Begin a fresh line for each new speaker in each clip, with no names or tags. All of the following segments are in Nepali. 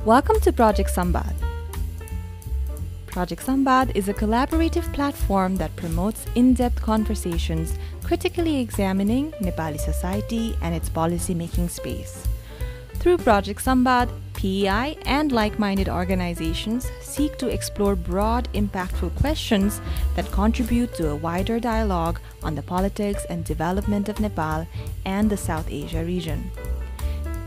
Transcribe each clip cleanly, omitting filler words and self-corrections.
Welcome to Project Sambad. Project Sambad is a collaborative platform that promotes in-depth conversations critically examining Nepali society and its policy-making space. Through Project Sambad, PEI and like-minded organizations seek to explore broad, impactful questions that contribute to a wider dialogue on the politics and development of Nepal and the South Asia region.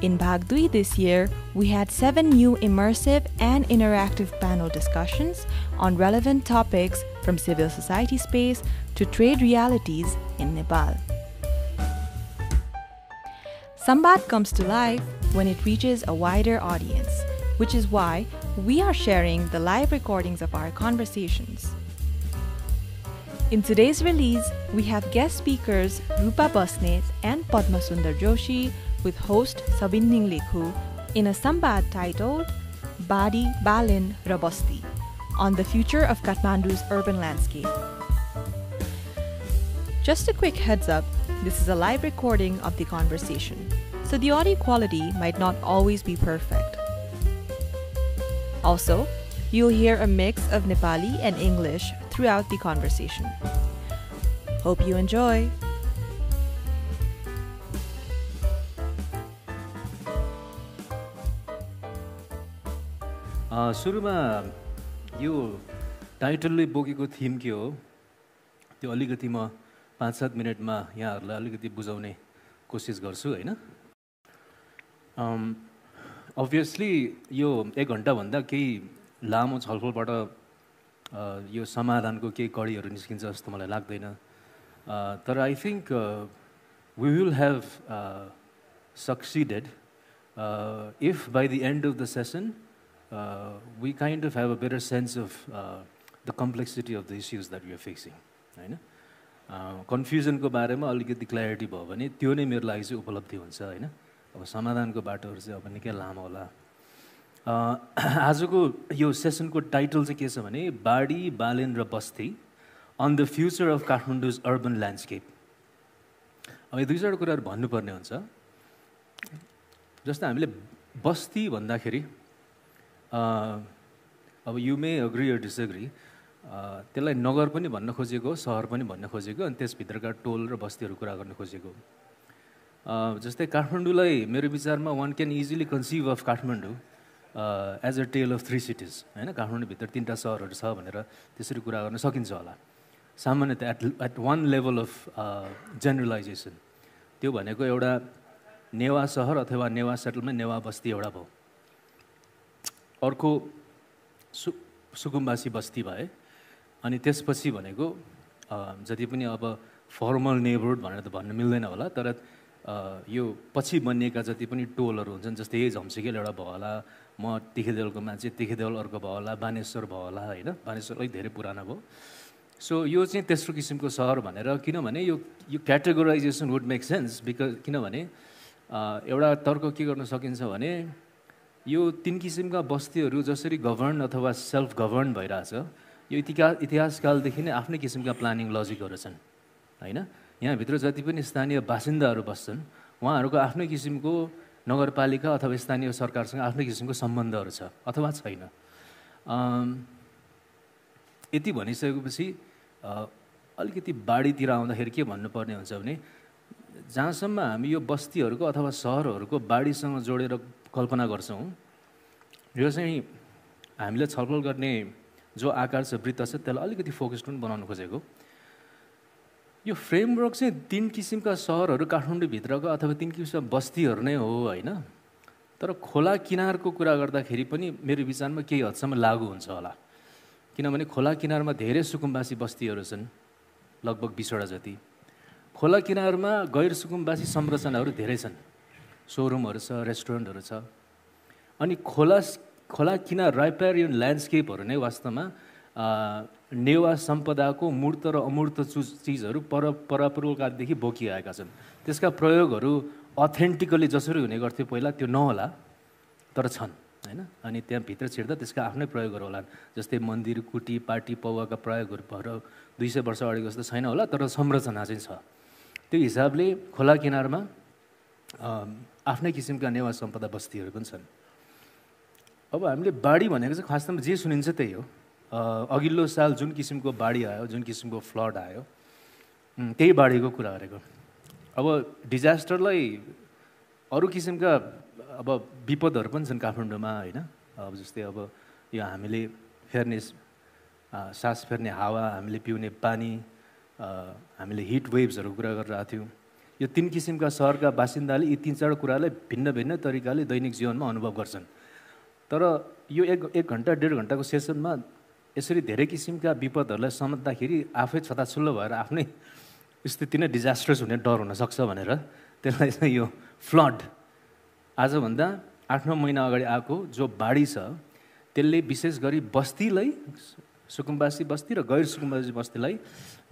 In Bhag Dui this year, we had 7 new immersive and interactive panel discussions on relevant topics from civil society space to trade realities in Nepal. Sambad comes to life when it reaches a wider audience, which is why we are sharing the live recordings of our conversations. In today's release, we have guest speakers Rupa Basnet and Padma Sundar Joshi with host Sabinning Lekhu in a Sambad titled Badi, Balin, ra Basti on the future of Kathmandu's urban landscape. Just a quick heads up, this is a live recording of the conversation, so the audio quality might not always be perfect. Also, you'll hear a mix of Nepali and English throughout the conversation. Hope you enjoy!
सुरुमा यो टाइटलले बोकेको थिम के हो त्यो अलिकति म 5-7 मिनेटमा यहाँहरूलाई अलिकति बुझाउने कोसिस गर्छु हैन अभियसली यो 1 घण्टा भन्दा केही लामो छलफलबाट यो समाधानको केही कडीहरू निस्किन्छ जस्तो मलाई लाग्दैन तर I think we will have succeeded if by the end of the session we kind of have a better sense of the complexity of the issues that we are facing. हैन कन्फ्युजन को बारेमा अलिकति क्ल्यारिटी भयो भने त्यो नै मेरो लागि चाहिँ उपलब्धि हुन्छ हैन अब समाधानको बाटोहरु चाहिँ अब निकै लामो होला आजको यो सेसनको टाइटल चाहिँ के छ भने बाडी बालेन र बस्ती on the future of Kathmandu's urban landscape. अब यो दुई चारवटा कुराहरु भन्नुपर्ने हुन्छ जस्तो हामीले बस्ती भन्दाखेरि अब you may agree or disagree त्यसलाई नगर पनि भन्न खोजेको सहर पनि भन्न खोजेको अनि त्यसभित्रका टोल र बस्तीहरू कुरा गर्न खोजेको जस्तै काठमाडौँलाई मेरो विचारमा one can easily conceive of Kathmandu as a tale of 3 cities हैन काठमाडौँभित्र 3टा सहरहरू छ भनेर त्यसरी कुरा गर्न सकिन्छ होला सामान्यतः at one level of generalisation त्यो भनेको एउटा नेवा सहर अथवा नेवा सेटलमेन्ट नेवा बस्ती एउटा भयो अर्को सुकुम्बासी बस्ती भए अनि त्यसपछि भनेको जति पनि अब फर्मल नेबरहुड भनेर त भन्न मिल्दैन होला तर यो पछि बनिएका जति पनि टोलहरू हुन्छन् जस्तै झम्सिकेल एउटा भयो होला म तिखेदेवलको मान्छे तिखेदेवल अर्को भयो होला बानेश्वर भयो होला हैन बानेश्वर अलिक धेरै पुरानो भयो सो यो चाहिँ तेस्रो किसिमको सहर भनेर किनभने यो categorisation would make sense because किनभने एउटा तर्क के गर्न सकिन्छ भने यो 3 किसिमका बस्तीहरू जसरी गभर्न अथवा सेल्फ गभर्न भइरहेछ यो इतिहास कालदेखि नै आफ्नै किसिमका प्लानिङ लजिकहरू छन् हैन यहाँभित्र जति पनि स्थानीय बासिन्दाहरू बस्छन् उहाँहरूको आफ्नै किसिमको नगरपालिका अथवा स्थानीय सरकारसँग आफ्नै किसिमको सम्बन्धहरू छ अथवा छैन यति भनिसकेपछि अलिकति बाढीतिर आउँदाखेरि के भन्नुपर्ने हुन्छ भने जहाँसम्म हामी यो बस्तीहरूको अथवा सहरहरूको बाढीसँग जोडेर कल्पना गर्छौं यो चाहिँ हामीले छलफल गर्ने जो आकार छ वृत्त छ त्यसलाई अलिकति फोकस्ड पनि बनाउन खोजेको यो फ्रेमवर्क चाहिँ 3 किसिमका सहरहरू काठमाडौँ भित्रका अथवा 3 किसिमका बस्तीहरू नै हो हैन तर खोला किनारको कुरा गर्दाखेरि पनि मेरो विचारमा केही हदसम्म लागू हुन्छ होला किनभने खोला किनारमा धेरै सुकुम्बासी बस्तीहरू छन् लगभग 20 वटा जति खोला किनारमा गैर सुकुम्बासी संरचनाहरू धेरै छन् शोरूमहरू छ रेस्टुरेन्टहरू छ अनि खोला किनार राइपेरियन ल्यान्डस्केपहरू नै वास्तवमा नेवा सम्पदाको मूर्त र अमूर्त चीजहरू परापूर्वकालदेखि बोकिआएका छन् त्यसका प्रयोगहरू अथेन्टिकली जसरी हुने गर्थ्यो पहिला त्यो नहोला तर छन् हैन अनि त्यहाँ भित्र छिर्दा त्यसका आफ्नै प्रयोगहरू होला जस्तै मन्दिर कुटी पाटी पौवाका प्रयोगहरू भएर 200 वर्ष अगाडि जस्तो छैन होला तर संरचना चाहिँ छ त्यो हिसाबले खोला किनारमा आफ्नै किसिमका नेवा सम्पदा बस्तीहरू पनि छन् अब हामीले बाढी भनेको चाहिँ खासमा जे सुनिन्छ त्यही हो। अघिल्लो साल जुन किसिमको बाढी आयो, जुन किसिमको फ्लड आयो, त्यही बाढीको कुरा गरेको। अब डिजास्टरलाई अरू किसिमका अब विपदहरू पनि छन् काठमाडौँमा होइन। अब जस्तै अब यो हामीले फेर्ने सास फेर्ने हावा, हामीले पिउने पानी, हामीले हिट वेभ्सहरू कुरा गरिरहेको थियौँ। यो 3 किसिमका सहरका बासिन्दाले यी 3-4 कुरालाई भिन्न भिन्न तरिकाले दैनिक जीवनमा अनुभव गर्छन्। तर यो एक घन्टा 1.5 घन्टाको सेसनमा यसरी धेरै किसिमका विपदहरूलाई सम्झ्दाखेरि आफै छताछुल्लो भएर आफ्नै स्थिति नै डिजास्टर्स हुने डर हुनसक्छ भनेर त्यसलाई चाहिँ यो फ्लड आजभन्दा 8-9 महिना अगाडि आएको जो बाढी छ त्यसले विशेष गरी बस्तीलाई, सुकुम्बासी बस्ती र गैर सुकुम्बासी बस्तीलाई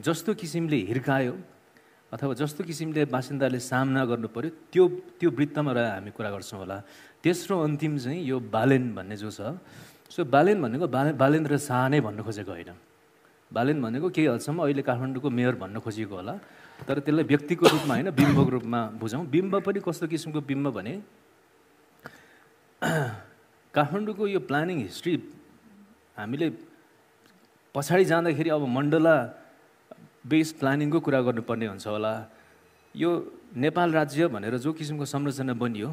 जस्तो किसिमले हिर्कायो अथवा जस्तो किसिमले बासिन्दाले सामना गर्नु पर्यो त्यो वृत्तमा रहेर हामी कुरा गर्छौँ होला। तेस्रो अन्तिम चाहिँ यो बालेन भन्ने जो छ, सो बालेन भनेको बालेन्द्र शाह नै भन्नु खोजेको होइन। बालेन भनेको केही हदसम्म अहिले काठमाडौँको मेयर भन्न खोजिएको होला, तर त्यसलाई व्यक्तिको रूपमा होइन बिम्बको रूपमा बुझौँ। बिम्ब पनि कस्तो किसिमको बिम्ब भने काठमाडौँको यो प्लानिङ हिस्ट्री हामीले पछाडि जाँदाखेरि अब मण्डला बेस्ड प्लानिङको कुरा गर्नुपर्ने हुन्छ होला। यो नेपाल राज्य भनेर जो किसिमको संरचना बनियो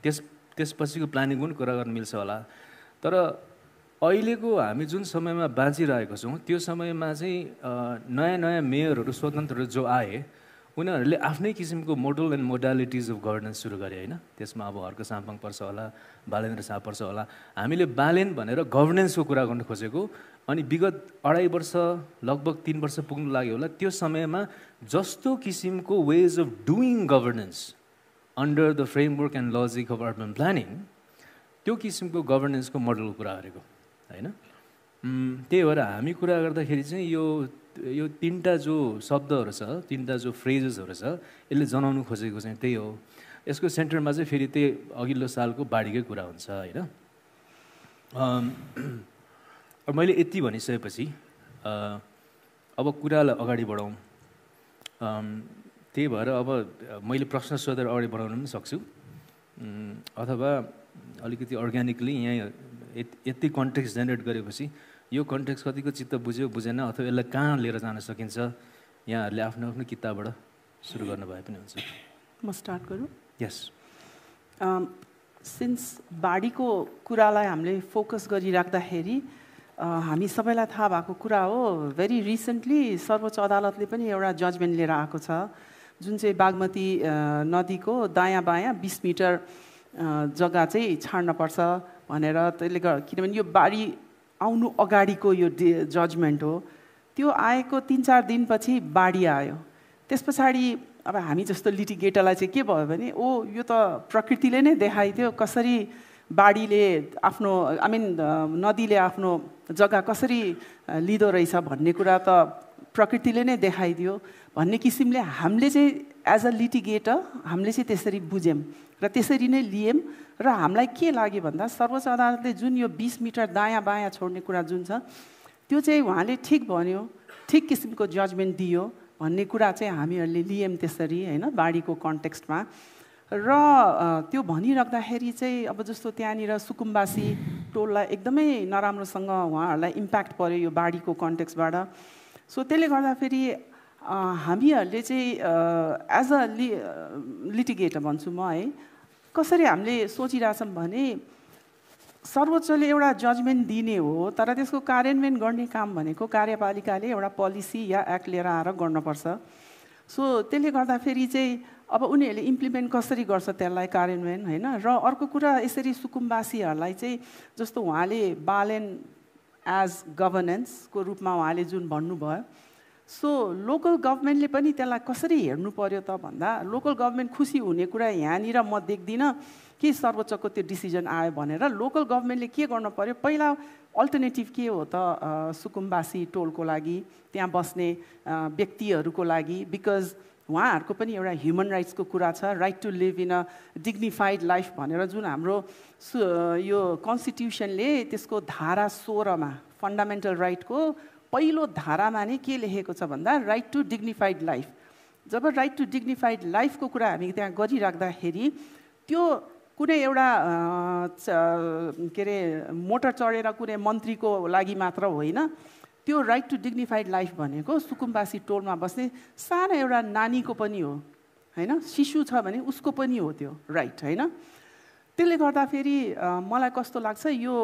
त्यसपछिको प्लानिङ पनि कुरा गर्न मिल्छ होला। तर अहिलेको हामी जुन समयमा बाँचिरहेको छौँ त्यो समयमा चाहिँ नयाँ नयाँ मेयरहरू स्वतन्त्रहरू जो आए उनीहरूले आफ्नै किसिमको model and modalities of governance सुरु गरे होइन। त्यसमा अब हर्क साम्पाङ पर्छ होला, बालेन्द्र शाह पर्छ होला। हामीले बालेन भनेर गभर्नेन्सको कुरा गर्न खोजेको, अनि विगत 2.5 वर्ष लगभग 3 वर्ष पुग्नु लाग्यो होला। त्यो समयमा जस्तो किसिमको wage of doing governance under the framework and logic of urban planning, त्यो किसिमको गभर्नेन्सको मोडलको कुरा गरेको होइन। त्यही भएर हामी कुरा गर्दाखेरि चाहिँ यो 3टा जो शब्दहरू छ, 3टा जो फ्रेजेसहरू छ, यसले जनाउनु खोजेको चाहिँ त्यही हो। यसको सेन्टरमा चाहिँ फेरि त्यही अघिल्लो सालको बाढीकै कुरा हुन्छ होइन। मैले यति भनिसकेपछि अब कुरालाई अगाडि बढाउँ। त्यही भएर अब मैले प्रश्न सोधेर अगाडि बढाउन पनि सक्छु, अथवा अलिकति अर्ग्यानिकली यहाँ यति कन्टेक्स्ट जेनेरेट गरेपछि यो कन्टेक्स्ट कतिको चित्त बुझ्यो बुझेन अथवा यसलाई कहाँ लिएर जान सकिन्छ, यहाँहरूले आफ्नो आफ्नो किताबबाट सुरु गर्नु भए पनि हुन्छ।
म स्टार्ट गरौँ?
यस।
सिन्स बाढीको कुरालाई हामीले फोकस गरिराख्दाखेरि हामी सबैलाई थाहा भएको कुरा हो, भेरी रिसेन्टली सर्वोच्च अदालतले पनि एउटा जजमेन्ट लिएर आएको छ, जुन चाहिँ बागमती नदीको दायाँ बायाँ 20 मिटर जग्गा चाहिँ छाड्नुपर्छ भनेर। त्यसले गर्दा किनभने यो बाढी आउनु अगाडिको यो जजमेन्ट हो, त्यो आएको 3-4 दिनपछि बाढी आयो। त्यस पछाडि अब हामी जस्तो लिटिगेटरलाई चाहिँ के भयो भने यो त प्रकृतिले नै देखाइदियो कसरी बाढीले आफ्नो नदीले आफ्नो जग्गा कसरी लिँदो रहेछ भन्ने कुरा त प्रकृतिले नै देखाइदियो भन्ने किसिमले हामीले चाहिँ एज अ लिटिगेटर हामीले चाहिँ त्यसरी बुझ्यौँ र त्यसरी नै लियौँ। र हामीलाई के लाग्यो भन्दा सर्वोच्च अदालतले जुन यो 20 मिटर दायाँ बायाँ छोड्ने कुरा जुन छ त्यो चाहिँ उहाँले ठिक भन्यो, ठिक किसिमको जजमेन्ट दियो भन्ने कुरा चाहिँ हामीहरूले लियौँ त्यसरी होइन, बाढीको कन्टेक्स्टमा। र त्यो भनिराख्दाखेरि चाहिँ अब जस्तो त्यहाँनिर सुकुम्बासी टोललाई एकदमै नराम्रोसँग उहाँहरूलाई इम्प्याक्ट पर्यो यो बाढीको कन्टेक्स्टबाट। सो त्यसले गर्दाखेरि हामीहरूले चाहिँ एज अ लिटिगेटर भन्छु म है, कसरी हामीले सोचिरहेछौँ भने सर्वोच्चले एउटा जजमेन्ट दिने हो, तर त्यसको कार्यान्वयन गर्ने काम भनेको कार्यपालिकाले एउटा पोलिसी या एक्ट लिएर आएर गर्नुपर्छ। सो त्यसले गर्दाखेरि चाहिँ अब उनीहरूले इम्प्लिमेन्ट कसरी गर्छ त्यसलाई कार्यान्वयन होइन। र अर्को कुरा यसरी सुकुम्बासीहरूलाई चाहिँ जस्तो उहाँले बालेन एज गभर्नेन्सको रूपमा उहाँले जुन भन्नुभयो, सो लोकल गभर्मेन्टले पनि त्यसलाई कसरी हेर्नु पर्यो त भन्दा लोकल गभर्मेन्ट खुसी हुने कुरा यहाँनिर म देख्दिनँ कि सर्वोच्चको त्यो डिसिजन आयो भनेर। लोकल गभर्मेन्टले के गर्नु पर्यो, पहिला अल्टरनेटिभ के हो त सुकुम्बासी टोलको लागि, त्यहाँ बस्ने व्यक्तिहरूको लागि, बिकज उहाँहरूको पनि एउटा ह्युमन राइट्सको कुरा छ, right to live in a dignified life भनेर जुन हाम्रो यो कन्स्टिट्युसनले त्यसको धारा 16मा फन्डामेन्टल राइटको पहिलो धारामा नै के लेखेको छ भन्दा राइट टु डिग्निफाइड लाइफ। जब राइट टु डिग्निफाइड लाइफको कुरा हामी त्यहाँ गरिराख्दाखेरि त्यो कुनै एउटा के अरे मोटर चढेर कुनै मन्त्रीको लागि मात्र होइन, त्यो राइट टु डिग्निफाइड लाइफ भनेको सुकुम्बासी टोलमा बस्ने सानो एउटा नानीको पनि हो होइन, शिशु छ भने उसको पनि हो त्यो राइट होइन। त्यसले गर्दाखेरि मलाई कस्तो लाग्छ यो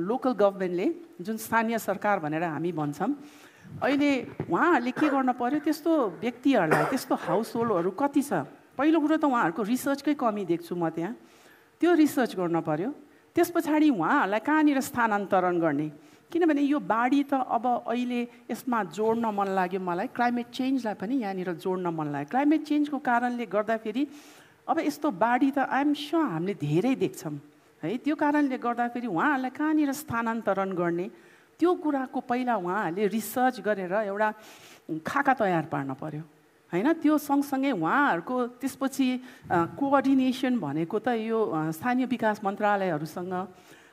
लोकल गभर्मेन्टले जुन स्थानीय सरकार भनेर हामी भन्छौँ, अहिले उहाँहरूले के गर्न पर्यो, त्यस्तो व्यक्तिहरूलाई त्यस्तो हाउस होल्डहरू कति छ, पहिलो कुरो त उहाँहरूको रिसर्चकै कमी देख्छु म त्यहाँ, त्यो रिसर्च गर्न पर्यो। त्यस पछाडि उहाँहरूलाई कहाँनिर स्थानान्तरण गर्ने, किनभने यो बाढी त अब अहिले यसमा जोड्न मन लाग्यो मलाई, क्लाइमेट चेन्जलाई पनि यहाँनिर जोड्न मन लाग्यो। क्लाइमेट चेन्जको कारणले गर्दाखेरि अब यस्तो बाढी त आइएम स्योर हामीले धेरै देख्छौँ है, त्यो कारणले गर्दाखेरि उहाँहरूलाई कहाँनिर स्थानान्तरण गर्ने, त्यो कुराको पहिला उहाँहरूले रिसर्च गरेर एउटा खाका तयार पार्न पर्यो होइन। त्यो सँगसँगै उहाँहरूको त्यसपछि कोअर्डिनेसन भनेको त यो स्थानीय विकास मन्त्रालयहरूसँग,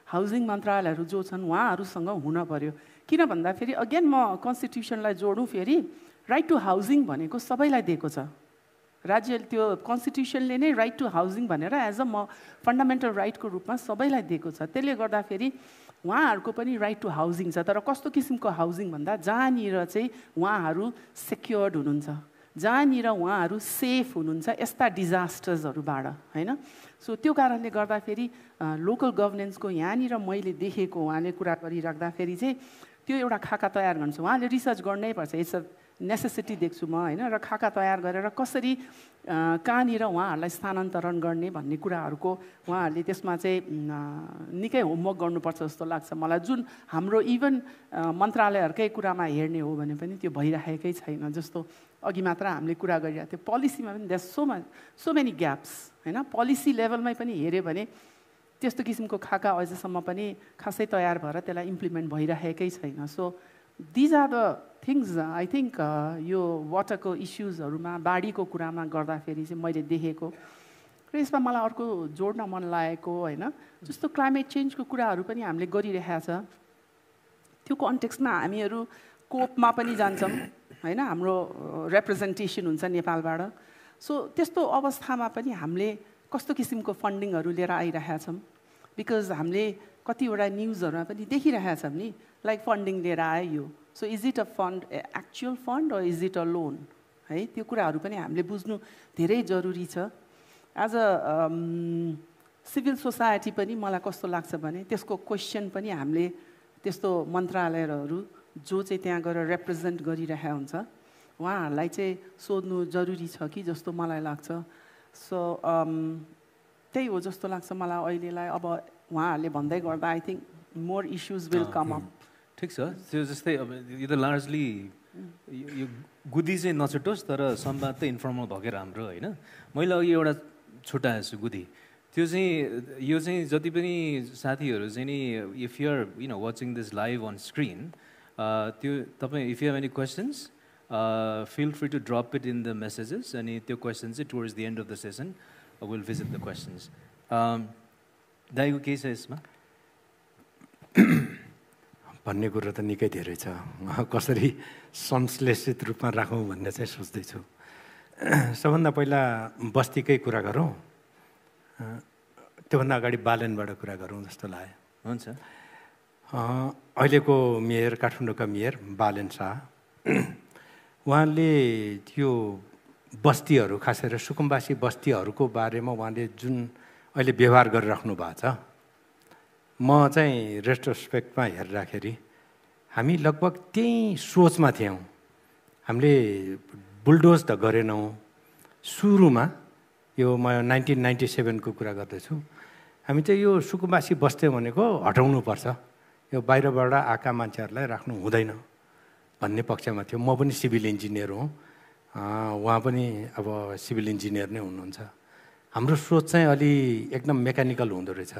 हाउसिङ मन्त्रालयहरू जो छन् उहाँहरूसँग हुन पर्यो। किन भन्दाखेरि अगेन म कन्स्टिट्युसनलाई जोडौँ फेरि, राइट टु हाउसिङ भनेको सबैलाई दिएको छ, राज्य त्यो कन्स्टिट्युसनले नै राइट टु हाउसिङ भनेर एज अ फन्डामेन्टल राइटको रूपमा सबैलाई दिएको छ। त्यसले गर्दाखेरि उहाँहरूको पनि राइट टु हाउसिङ छ, तर कस्तो किसिमको हाउसिङ भन्दा जहाँनिर चाहिँ उहाँहरू सेक्योर्ड हुनुहुन्छ, जहाँनिर उहाँहरू सेफ हुनुहुन्छ यस्ता डिजास्टर्सहरूबाट होइन। सो त्यो कारणले गर्दाखेरि लोकल गभर्नेन्सको यहाँनिर मैले देखेको उहाँले कुरा गरिराख्दाखेरि चाहिँ त्यो एउटा खाका तयार गर्नु छ, उहाँले रिसर्च गर्नै पर्छ, इट्स अ नेसेसिटी देख्छु म होइन। र खाका तयार गरेर कसरी कहाँनिर उहाँहरूलाई स्थानान्तरण गर्ने भन्ने कुराहरूको उहाँहरूले त्यसमा चाहिँ निकै होमवर्क गर्नुपर्छ जस्तो लाग्छ मलाई। जुन हाम्रो इभन मन्त्रालयहरूकै कुरामा हेर्ने हो भने पनि त्यो भइराखेकै छैन, जस्तो अघि मात्र हामीले कुरा गरिरहेको थियो। पोलिसीमा पनि देयर सो मेनी ग्याप्स होइन, पोलिसी लेभलमै पनि हेऱ्यो भने त्यस्तो किसिमको खाका अझसम्म पनि खासै तयार भएर त्यसलाई इम्प्लिमेन्ट भइराखेकै छैन। So these are the things I think यो वाटरको इस्युजहरूमा बाढीको कुरामा गर्दाखेरि चाहिँ मैले देखेको। र यसमा मलाई अर्को जोड्न मन लागेको होइन, जस्तो क्लाइमेट चेन्जको कुराहरू पनि हामीले गरिरहेको छ, त्यो कन्टेक्स्टमा हामीहरू कोपमा पनि जान्छौँ होइन, हाम्रो रिप्रेजेन्टेसन हुन्छ नेपालबाट। सो त्यस्तो अवस्थामा पनि हामीले कस्तो किसिमको फन्डिङहरू लिएर आइरहेका छौँ, बिकज हामीले कतिवटा न्युजहरूमा पनि देखिरहेका छौँ नि, लाइक फन्डिङ लिएर आयो यो, so is it a fund actual fund or is it a loan है, त्यो कुराहरू पनि हामीले बुझ्नु धेरै जरुरी छ। एज अ सिभिल सोसाइटी पनि मलाई कस्तो लाग्छ भने त्यसको क्वेसन पनि हामीले त्यस्तो मन्त्रालयहरू जो चाहिँ त्यहाँ गएर रिप्रेजेन्ट गरिरहेका हुन्छ उहाँहरूलाई चाहिँ सोध्नु जरुरी छ कि जस्तो मलाई लाग्छ। सो त्यही हो जस्तो लाग्छ मलाई अहिलेलाई। अब उहाँहरूले भन्दै गर्दा I think more issues will come up.
ठिक छ, त्यो जस्तै अब यो त लार्जली यो गुदी चाहिँ नछुटोस्, तर संवाद त इन्फर्मल भएकै राम्रो होइन। मैले अघि एउटा छुट्याएको छु गुदी, त्यो चाहिँ यो चाहिँ जति पनि साथीहरू चाहिँ नि if you are watching this live on screen, त्यो तपाईँ if you have any questions feel free to drop it in the messages, and त्यो क्वेसन चाहिँ towards the end of the session we'll visit the questions. दाइको के छ यसमा
भन्ने कुरो त निकै धेरै छ, कसरी संश्लेषित रूपमा राखौँ भन्ने चाहिँ सोच्दैछु। सबभन्दा पहिला बस्तीकै कुरा गरौँ, त्योभन्दा अगाडि बालेनबाट कुरा गरौँ जस्तो लाग्यो।
हुन्छ,
अहिलेको मेयर काठमाडौँका मेयर बालेन शाह, उहाँले त्यो बस्तीहरू खास गरेर सुकुम्बासी बस्तीहरूको बारेमा उहाँले जुन अहिले व्यवहार गरिराख्नु भएको छ, म चाहिँ रेट्रोस्पेक्टमा हेर्दाखेरि हामी लगभग त्यही सोचमा थियौँ। हामीले बुलडोज त गरेनौँ सुरुमा, यो म 1997को कुरा गर्दैछु। हामी चाहिँ यो सुकुम्बासी बस्ती भनेको हटाउनुपर्छ, यो बाहिरबाट आएका मान्छेहरूलाई राख्नु हुँदैन भन्ने पक्षमा थियो। म पनि सिभिल इन्जिनियर हुँ, उहाँ पनि अब सिभिल इन्जिनियर नै हुनुहुन्छ। हाम्रो सोच चाहिँ अलि एकदम मेकानिकल हुँदो रहेछ,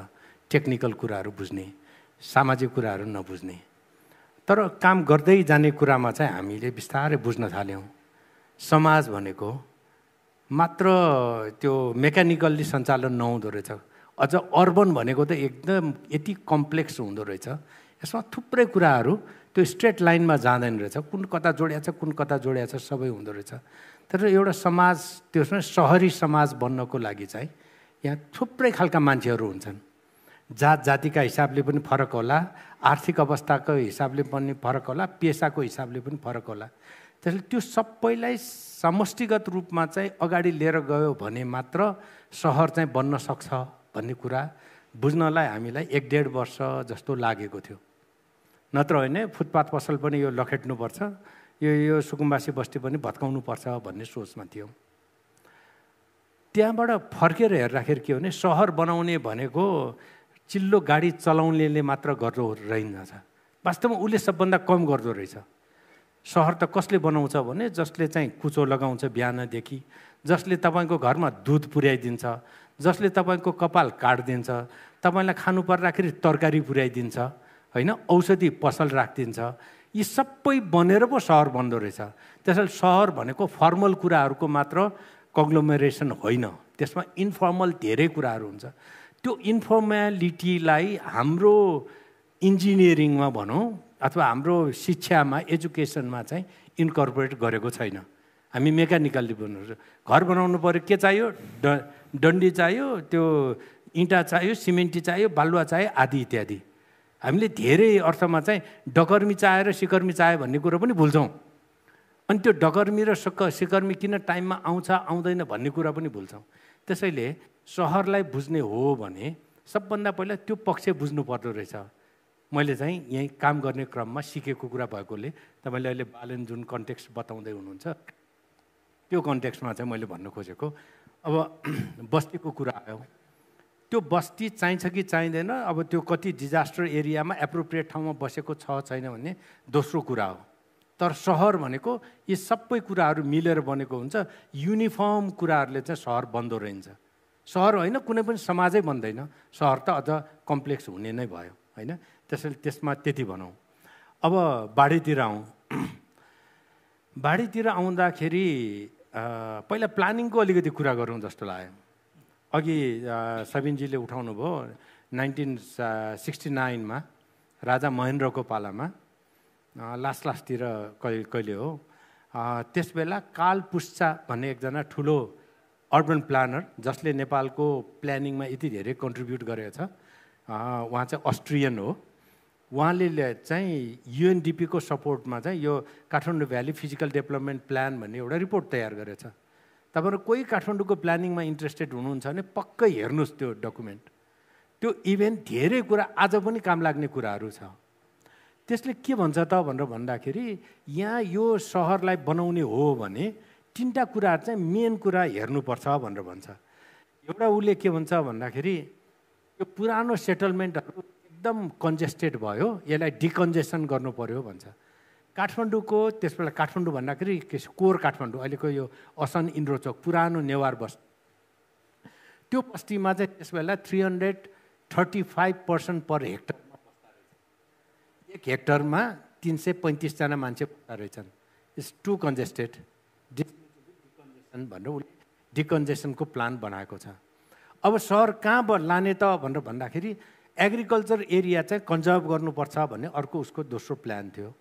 टेक्निकल कुराहरू बुझ्ने, सामाजिक कुराहरू नबुझ्ने। तर काम गर्दै जाने कुरामा चाहिँ हामीले बिस्तारै बुझ्न थाल्यौँ समाज भनेको मात्र त्यो मेकानिकल्ली सञ्चालन नहुँदो रहेछ, अझ अर्बन भनेको त एकदम यति कम्प्लेक्स हुँदो रहेछ। यसमा थुप्रै कुराहरू त्यो स्ट्रेट लाइनमा जाँदैन रहेछ, कुन कता जोडिया छ कुन कता जोडिया छ सबै हुँदो रहेछ। तर एउटा समाज, त्यसमा सहरी समाज बन्नको लागि चाहिँ यहाँ थुप्रै खालका मान्छेहरू हुन्छन्, जात जातिका हिसाबले पनि फरक होला, आर्थिक अवस्थाको हिसाबले पनि फरक होला, पेसाको हिसाबले पनि फरक होला। त्यसले त्यो सबैलाई समष्टिगत रूपमा चाहिँ अगाडि लिएर गयो भने मात्र सहर चाहिँ बन्न सक्छ भन्ने कुरा बुझ्नलाई हामीलाई 1-1.5 वर्ष जस्तो लागेको थियो। नत्र होइन फुटपाथ पसल पनि यो लखेट्नुपर्छ, यो सुकुम्बासी बस्ती पनि भत्काउनुपर्छ भन्ने सोचमा थियो। त्यहाँबाट फर्केर हेर्दाखेरि के हो भने सहर बनाउने भनेको चिल्लो गाडी चलाउनेले मात्र गर्दो रहेनछ, वास्तवमा उसले सबभन्दा कम गर्दो रहेछ। सहर त कसले बनाउँछ भने जसले चाहिँ कुचो लगाउँछ बिहानदेखि, जसले तपाईँको घरमा दुध पुर्याइदिन्छ, जसले तपाईँको कपाल काटिदिन्छ, तपाईँलाई खानु पर्दाखेरि तरकारी पुर्याइदिन्छ, होइन, औषधि पसल राखिदिन्छ। यी सबै बनेर पो सहर बन्दो रहेछ। त्यसैले सहर भनेको फर्मल कुराहरूको मात्र कङ्ग्लोमेरेसन होइन, त्यसमा इन्फर्मल धेरै कुराहरू हुन्छ। त्यो इन्फर्मेलिटीलाई हाम्रो इन्जिनियरिङमा भनौँ अथवा हाम्रो शिक्षामा एजुकेसनमा चाहिँ इन्कर्पोरेट गरेको छैन। हामी मेकानिकल्ली बनाउँछ, घर बनाउनु पऱ्यो के चाहियो, डन्डी चाहियो, त्यो इँटा चाहियो, सिमेन्टी चाहियो, बालुवा चाहियो आदि इत्यादि। हामीले धेरै अर्थमा चाहिँ डकर्मी चाह्यो र सिकर्मी चाह्यो भन्ने कुरो पनि भुल्छौँ। अनि त्यो डकर्मी र सिकर्मी किन टाइममा आउँछ आउँदैन भन्ने कुरा पनि भुल्छौँ। त्यसैले सहरलाई बुझ्ने हो भने सबभन्दा पहिला त्यो पक्ष बुझ्नु पर्दो रहेछ। मैले चाहिँ यहीँ काम गर्ने क्रममा सिकेको कुरा भएकोले तपाईँले अहिले बालेन जुन कन्टेक्स्ट बताउँदै हुनुहुन्छ त्यो कन्टेक्स्टमा चाहिँ मैले भन्नु खोजेको। अब बस्तीको कुरा आयो, त्यो बस्ती चाहिन्छ कि चाहिँदैन, अब त्यो कति डिजास्टर एरियामा एप्रोप्रिएट ठाउँमा बसेको छ छैन भन्ने दोस्रो कुरा हो। तर सहर भनेको यी सबै कुराहरू मिलेर बनेको हुन्छ। युनिफर्म कुराहरूले चाहिँ सहर बन्दो रहन्छ। सहर होइन कुनै पनि समाजै बन्दैन, सहर त अझ कम्प्लेक्स हुने नै भयो, होइन। त्यसैले त्यसमा त्यति भनौँ। अब बाढीतिर आउँ। बाढीतिर आउँदाखेरि पहिला प्लानिङको अलिकति कुरा गरौँ जस्तो लाग्यो। अघि सबिनजीले उठाउनु भयो 1969मा राजा महेन्द्रको पालामा लास्टतिर कहिले हो, त्यस बेला काल पुस्चा भन्ने एकजना ठुलो अर्बन प्लानर जसले नेपालको प्लानिङमा यति धेरै कन्ट्रिब्युट गरेको छ, उहाँ चाहिँ अस्ट्रियन हो। उहाँले चाहिँ युएनडिपीको सपोर्टमा चाहिँ यो Kathmandu valley physical development plan भन्ने एउटा रिपोर्ट तयार गरेछ। तपाईँहरू कोही काठमाडौँको प्लानिङमा इन्ट्रेस्टेड हुनुहुन्छ भने पक्कै हेर्नुहोस् त्यो डकुमेन्ट। त्यो इभेन धेरै कुरा आज पनि काम लाग्ने कुराहरू छ। त्यसले के भन्छ त भनेर भन्दाखेरि यहाँ यो सहरलाई बनाउने हो भने 3टा कुराहरू चाहिँ मेन कुरा हेर्नुपर्छ भनेर भन्छ। एउटा उसले के भन्छ भन्दाखेरि यो पुरानो सेटलमेन्टहरू एकदम कन्जेस्टेड भयो, यसलाई डिकन्जेसन गर्नु पर्यो भन्छ। काठमाडौँको त्यसबेला काठमाडौँ भन्दाखेरि कोर काठमाडौँ अहिलेको यो असन इन्द्रोचोक पुरानो नेवार बस्ती, त्यो बस्तीमा चाहिँ त्यसबेला 335% पर हेक्टरमा बस्दा रहेछ। 1 हेक्टरमा 335 जना मान्छे बस्दा रहेछन्। इट्स टु कन्जेस्टेड, डिकन्जेसन भनेर उसले डिकन्जेसनको प्लान बनाएको छ। अब सहर कहाँ लाने त भनेर भन्दाखेरि एग्रिकल्चर एरिया चाहिँ कन्जर्भ गर्नुपर्छ भन्ने अर्को उसको दोस्रो प्लान थियो।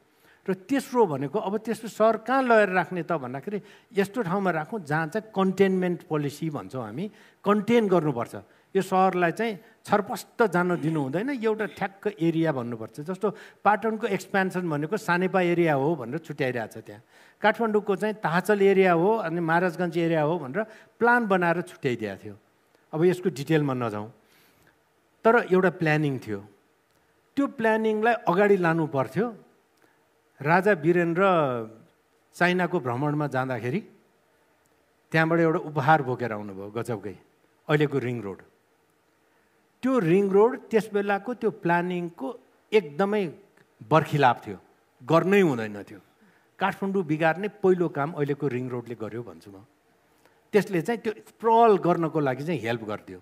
र तेस्रो भनेको अब त्यसको सहर कहाँ लगेर राख्ने त भन्दाखेरि यस्तो ठाउँमा राखौँ जहाँ चाहिँ कन्टेनमेन्ट पोलिसी भन्छौँ हामी, कन्टेन गर्नुपर्छ। यो सहरलाई चाहिँ छरपष्ट जान दिनु हुँदैन, एउटा ठ्याक्क एरिया भन्नुपर्छ। जस्तो पाटनको एक्सपेन्सन भनेको सानेपा एरिया हो भनेर छुट्याइरहेको छ, त्यहाँ काठमाडौँको चाहिँ ताहाचल एरिया हो अनि महाराजगञ्ज एरिया हो भनेर प्लान बनाएर छुट्याइदिएको थियो। अब यसको डिटेलमा नजाउँ, तर एउटा प्लानिङ थियो। त्यो प्लानिङलाई अगाडि लानु पर्थ्यो। राजा वीरेन्द्र चाइनाको भ्रमणमा जाँदाखेरि त्यहाँबाट एउटा उपहार बोकेर आउनुभयो गजबकै, अहिलेको रिङ रोड। त्यो रिङ रोड त्यस बेलाको त्यो प्लानिङको एकदमै बर्खिलाप थियो, गर्नै हुँदैन थियो। काठमाडौँ बिगार्ने पहिलो काम अहिलेको रिङ रोडले गर्यो भन्छु म। त्यसले चाहिँ त्यो स्प्रल गर्नको लागि चाहिँ हेल्प गरिदियो।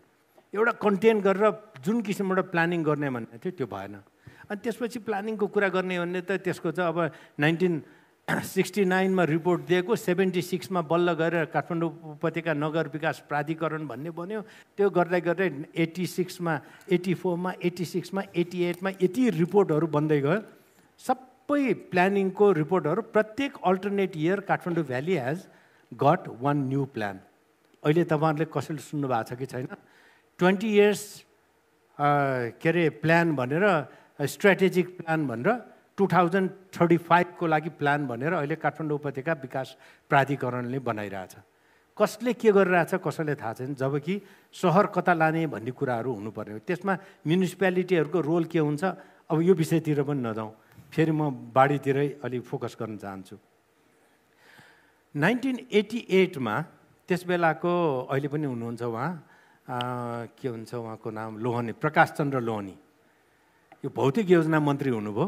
एउटा कन्टेन गरेर जुन किसिमबाट प्लानिङ गर्ने भन्ने थियो त्यो भएन। अनि त्यसपछि प्लानिङको कुरा गर्ने भन्ने त त्यसको चाहिँ अब 1969मा रिपोर्ट दिएको, 76मा बल्ल गएर काठमाडौँ उपत्यका नगर विकास प्राधिकरण भन्ने बन्यो। त्यो गर्दै गर्दै 86मा 84मा 86मा 88मा यति रिपोर्टहरू बन्दै गयो। सबै प्लानिङको रिपोर्टहरू प्रत्येक alternate year Kathmandu valley has got 1 new plan. अहिले तपाईँहरूले कसैले सुन्नु भएको छ कि छैन, 20 years के अरे प्लान भनेर स्ट्राटेजिक प्लान भनेर 2035 को लागि प्लान भनेर अहिले काठमाडौँ उपत्यका विकास प्राधिकरणले बनाइरहेछ। कसले के गरिरहेछ कसैले थाहा छैन, जबकि सहर कता लाने भन्ने कुराहरू हुनुपर्ने हो। त्यसमा म्युनिसिपालिटीहरूको रोल के हुन्छ अब यो विषयतिर पनि नजाउँ, फेरि म बाढीतिरै अलि फोकस गर्न चाहन्छु। 1988 मा त्यस बेलाको अहिले पनि हुनुहुन्छ उहाँ के हुन्छ उहाँको नाम लोहनी, प्रकाश चन्द्र लोहनी, यो भौतिक योजना मन्त्री हुनुभयो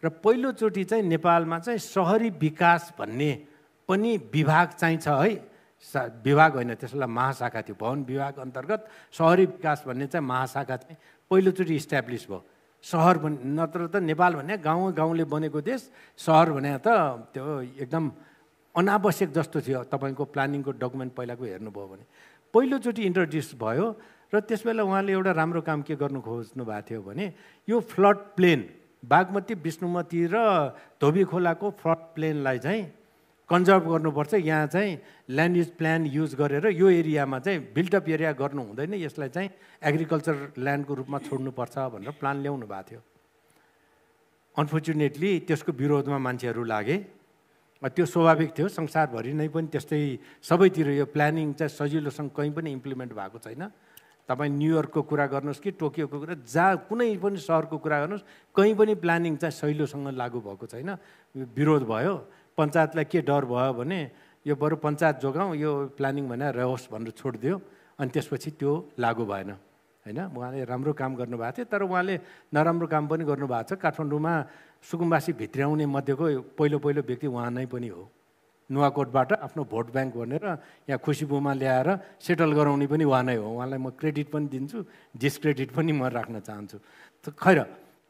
र पहिलोचोटि चाहिँ नेपालमा चाहिँ सहरी विकास भन्ने पनि विभाग चाहिँ छ है, विभाग होइन त्यसलाई महाशाखा थियो, भवन विभाग अन्तर्गत सहरी विकास भन्ने चाहिँ महाशाखा चाहिँ पहिलोचोटि इस्ट्याब्लिस भयो। सहर भने नत्र त नेपाल भने गाउँ गाउँले बनेको देश, सहर भने त त्यो एकदम अनावश्यक जस्तो थियो। तपाईँको प्लानिङको डकुमेन्ट पहिलाको हेर्नुभयो भने पहिलोचोटि इन्ट्रोड्युस भयो र त्यस बेला उहाँले एउटा राम्रो काम के गर्नु खोज्नु भएको थियो भने यो फ्लड प्लेन बागमती, विष्णुमती र धोबी खोलाको फ्लड प्लेनलाई चाहिँ कन्जर्भ गर्नुपर्छ, यहाँ चाहिँ ल्यान्ड युज प्लान युज गरेर यो एरियामा चाहिँ बिल्टअप एरिया गर्नु हुँदैन, यसलाई चाहिँ एग्रिकल्चर ल्यान्डको रूपमा छोड्नुपर्छ भनेर प्लान ल्याउनु भएको थियो। अनफर्चुनेटली त्यसको विरोधमा मान्छेहरू लागे, त्यो स्वाभाविक थियो, संसारभरि नै पनि त्यस्तै सबैतिर यो प्लानिङ चाहिँ सजिलोसँग कहीँ पनि इम्प्लिमेन्ट भएको छैन। तपाईँ न्युयोर्कको कुरा गर्नुहोस् कि टोकियोको कुरा, जहाँ कुनै पनि सहरको कुरा गर्नुहोस्, कहीँ पनि प्लानिङ चाहिँ सहिलोसँग लागू भएको छैन, विरोध भयो। पञ्चायतलाई के डर भयो भने यो बरु पञ्चायत जोगाउँ, यो प्लानिङ भनेर रहोस् भनेर छोडिदियो, अनि त्यसपछि त्यो लागू भएन होइन। उहाँले राम्रो काम गर्नुभएको थियो, तर उहाँले नराम्रो काम पनि गर्नुभएको छ। काठमाडौँमा सुकुम्बासी भित्र्याउने मध्येको पहिलो व्यक्ति उहाँ नै पनि हो। नुवाकोटबाट आफ्नो भोट ब्याङ्क भनेर यहाँ खुसीबुमा ल्याएर सेटल गराउने पनि उहाँ नै हो। उहाँलाई म क्रेडिट पनि दिन्छु, डिसक्रेडिट पनि म राख्न चाहन्छु। खैर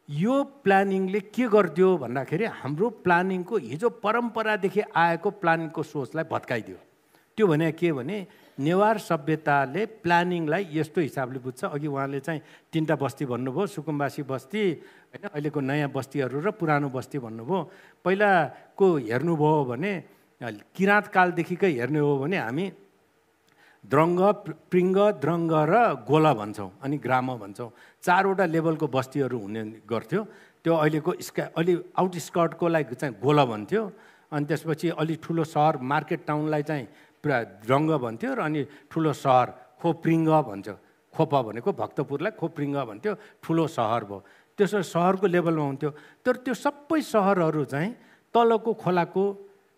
यो प्लानिङले के गरिदियो भन्दाखेरि हाम्रो प्लानिङको हिजो परम्परादेखि आएको प्लानिङको सोचलाई भत्काइदियो। त्यो भने के भने नेवार सभ्यताले प्लानिङलाई यस्तो हिसाबले बुझ्छ। अघि उहाँले चाहिँ 3टा बस्ती भन्नुभयो, सुकुम्बासी बस्ती होइन, अहिलेको नयाँ बस्तीहरू र पुरानो बस्ती भन्नुभयो। पहिलाको हेर्नुभयो भने किराँत कालदेखिकै हेर्ने हो भने हामी द्रङ्ग, प्रिङ्ग, द्रङ्ग र गोला भन्छौँ, अनि ग्राम भन्छौँ। 4वटा लेभलको बस्तीहरू हुने गर्थ्यो। त्यो अहिलेको अलि आउटस्कर्टको लागि चाहिँ गोला भन्थ्यो, अनि त्यसपछि अलि ठुलो सहर मार्केट टाउनलाई चाहिँ पुरा द्रङ्ग भन्थ्यो, र अनि ठुलो सहर खोप्रिङ्ग भन्छ। खोपा भनेको भक्तपुरलाई खोप्रिङ्ग भन्थ्यो, ठुलो सहर भयो। त्यसो सहरको लेभलमा हुन्थ्यो। तर त्यो सबै सहरहरू चाहिँ तलको खोलाको